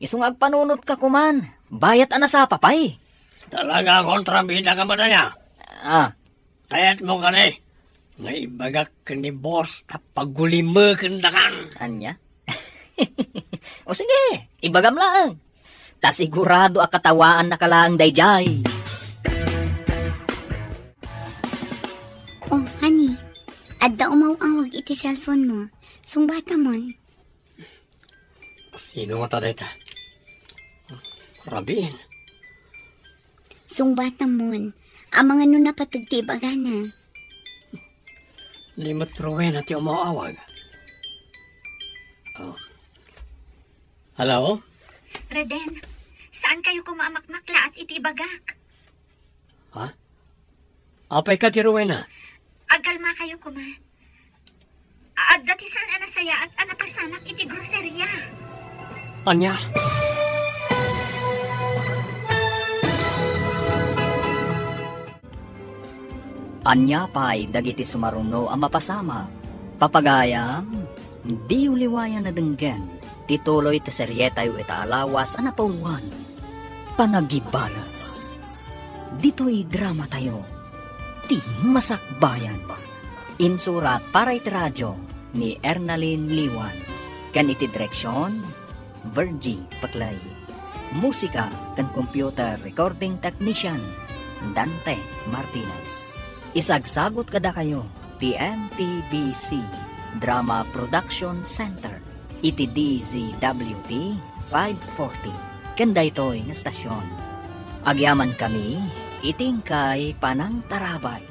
Isung agpanunot ka kuman, bayat ana sa papay. Talaga kontrabida ka ba na niya? Kayat mo ka ni. Nga ibagak ka ni boss tapaguli mo kandakan. Anya? O sige, ibagam lang. Ta sigurado akatawaan na kalaang dayjay. Oh, honey. Adda umawawag iti cellphone mo. Sungbata mon. Sino mo tayo? Rabin. Sungbata mon. Amang ano na patagtibaga na. Limot Rowena ti umawawag. Oh. Hello? Reden, saan kayo kumamakmakla at itibagak? Ha? Apay ka ti Rowena? Agalma kayo kuma. At dati saan anasaya at anapasanak iti groceria. Anya? Anya pa'y dagiti sumaruno ang mapasama. Papagayam, di uliwayan na denggan. Tituloy ti seryetayo ita alawas anapauwan. Panagibalas. Dito'y drama tayo. Ti Masakbayan. Insurat para iti radyo ni Ernalyn Liwan. Kan iti direksyon, Virgie Paklay. Musika kan computer recording technician, Dante Martinez. Isagsagot kada kayo, TMTBC Drama Production Center, iti DZWT 540. Kanda ito'y nga stasyon. Agyaman kami, iting kay Panang Tarabay.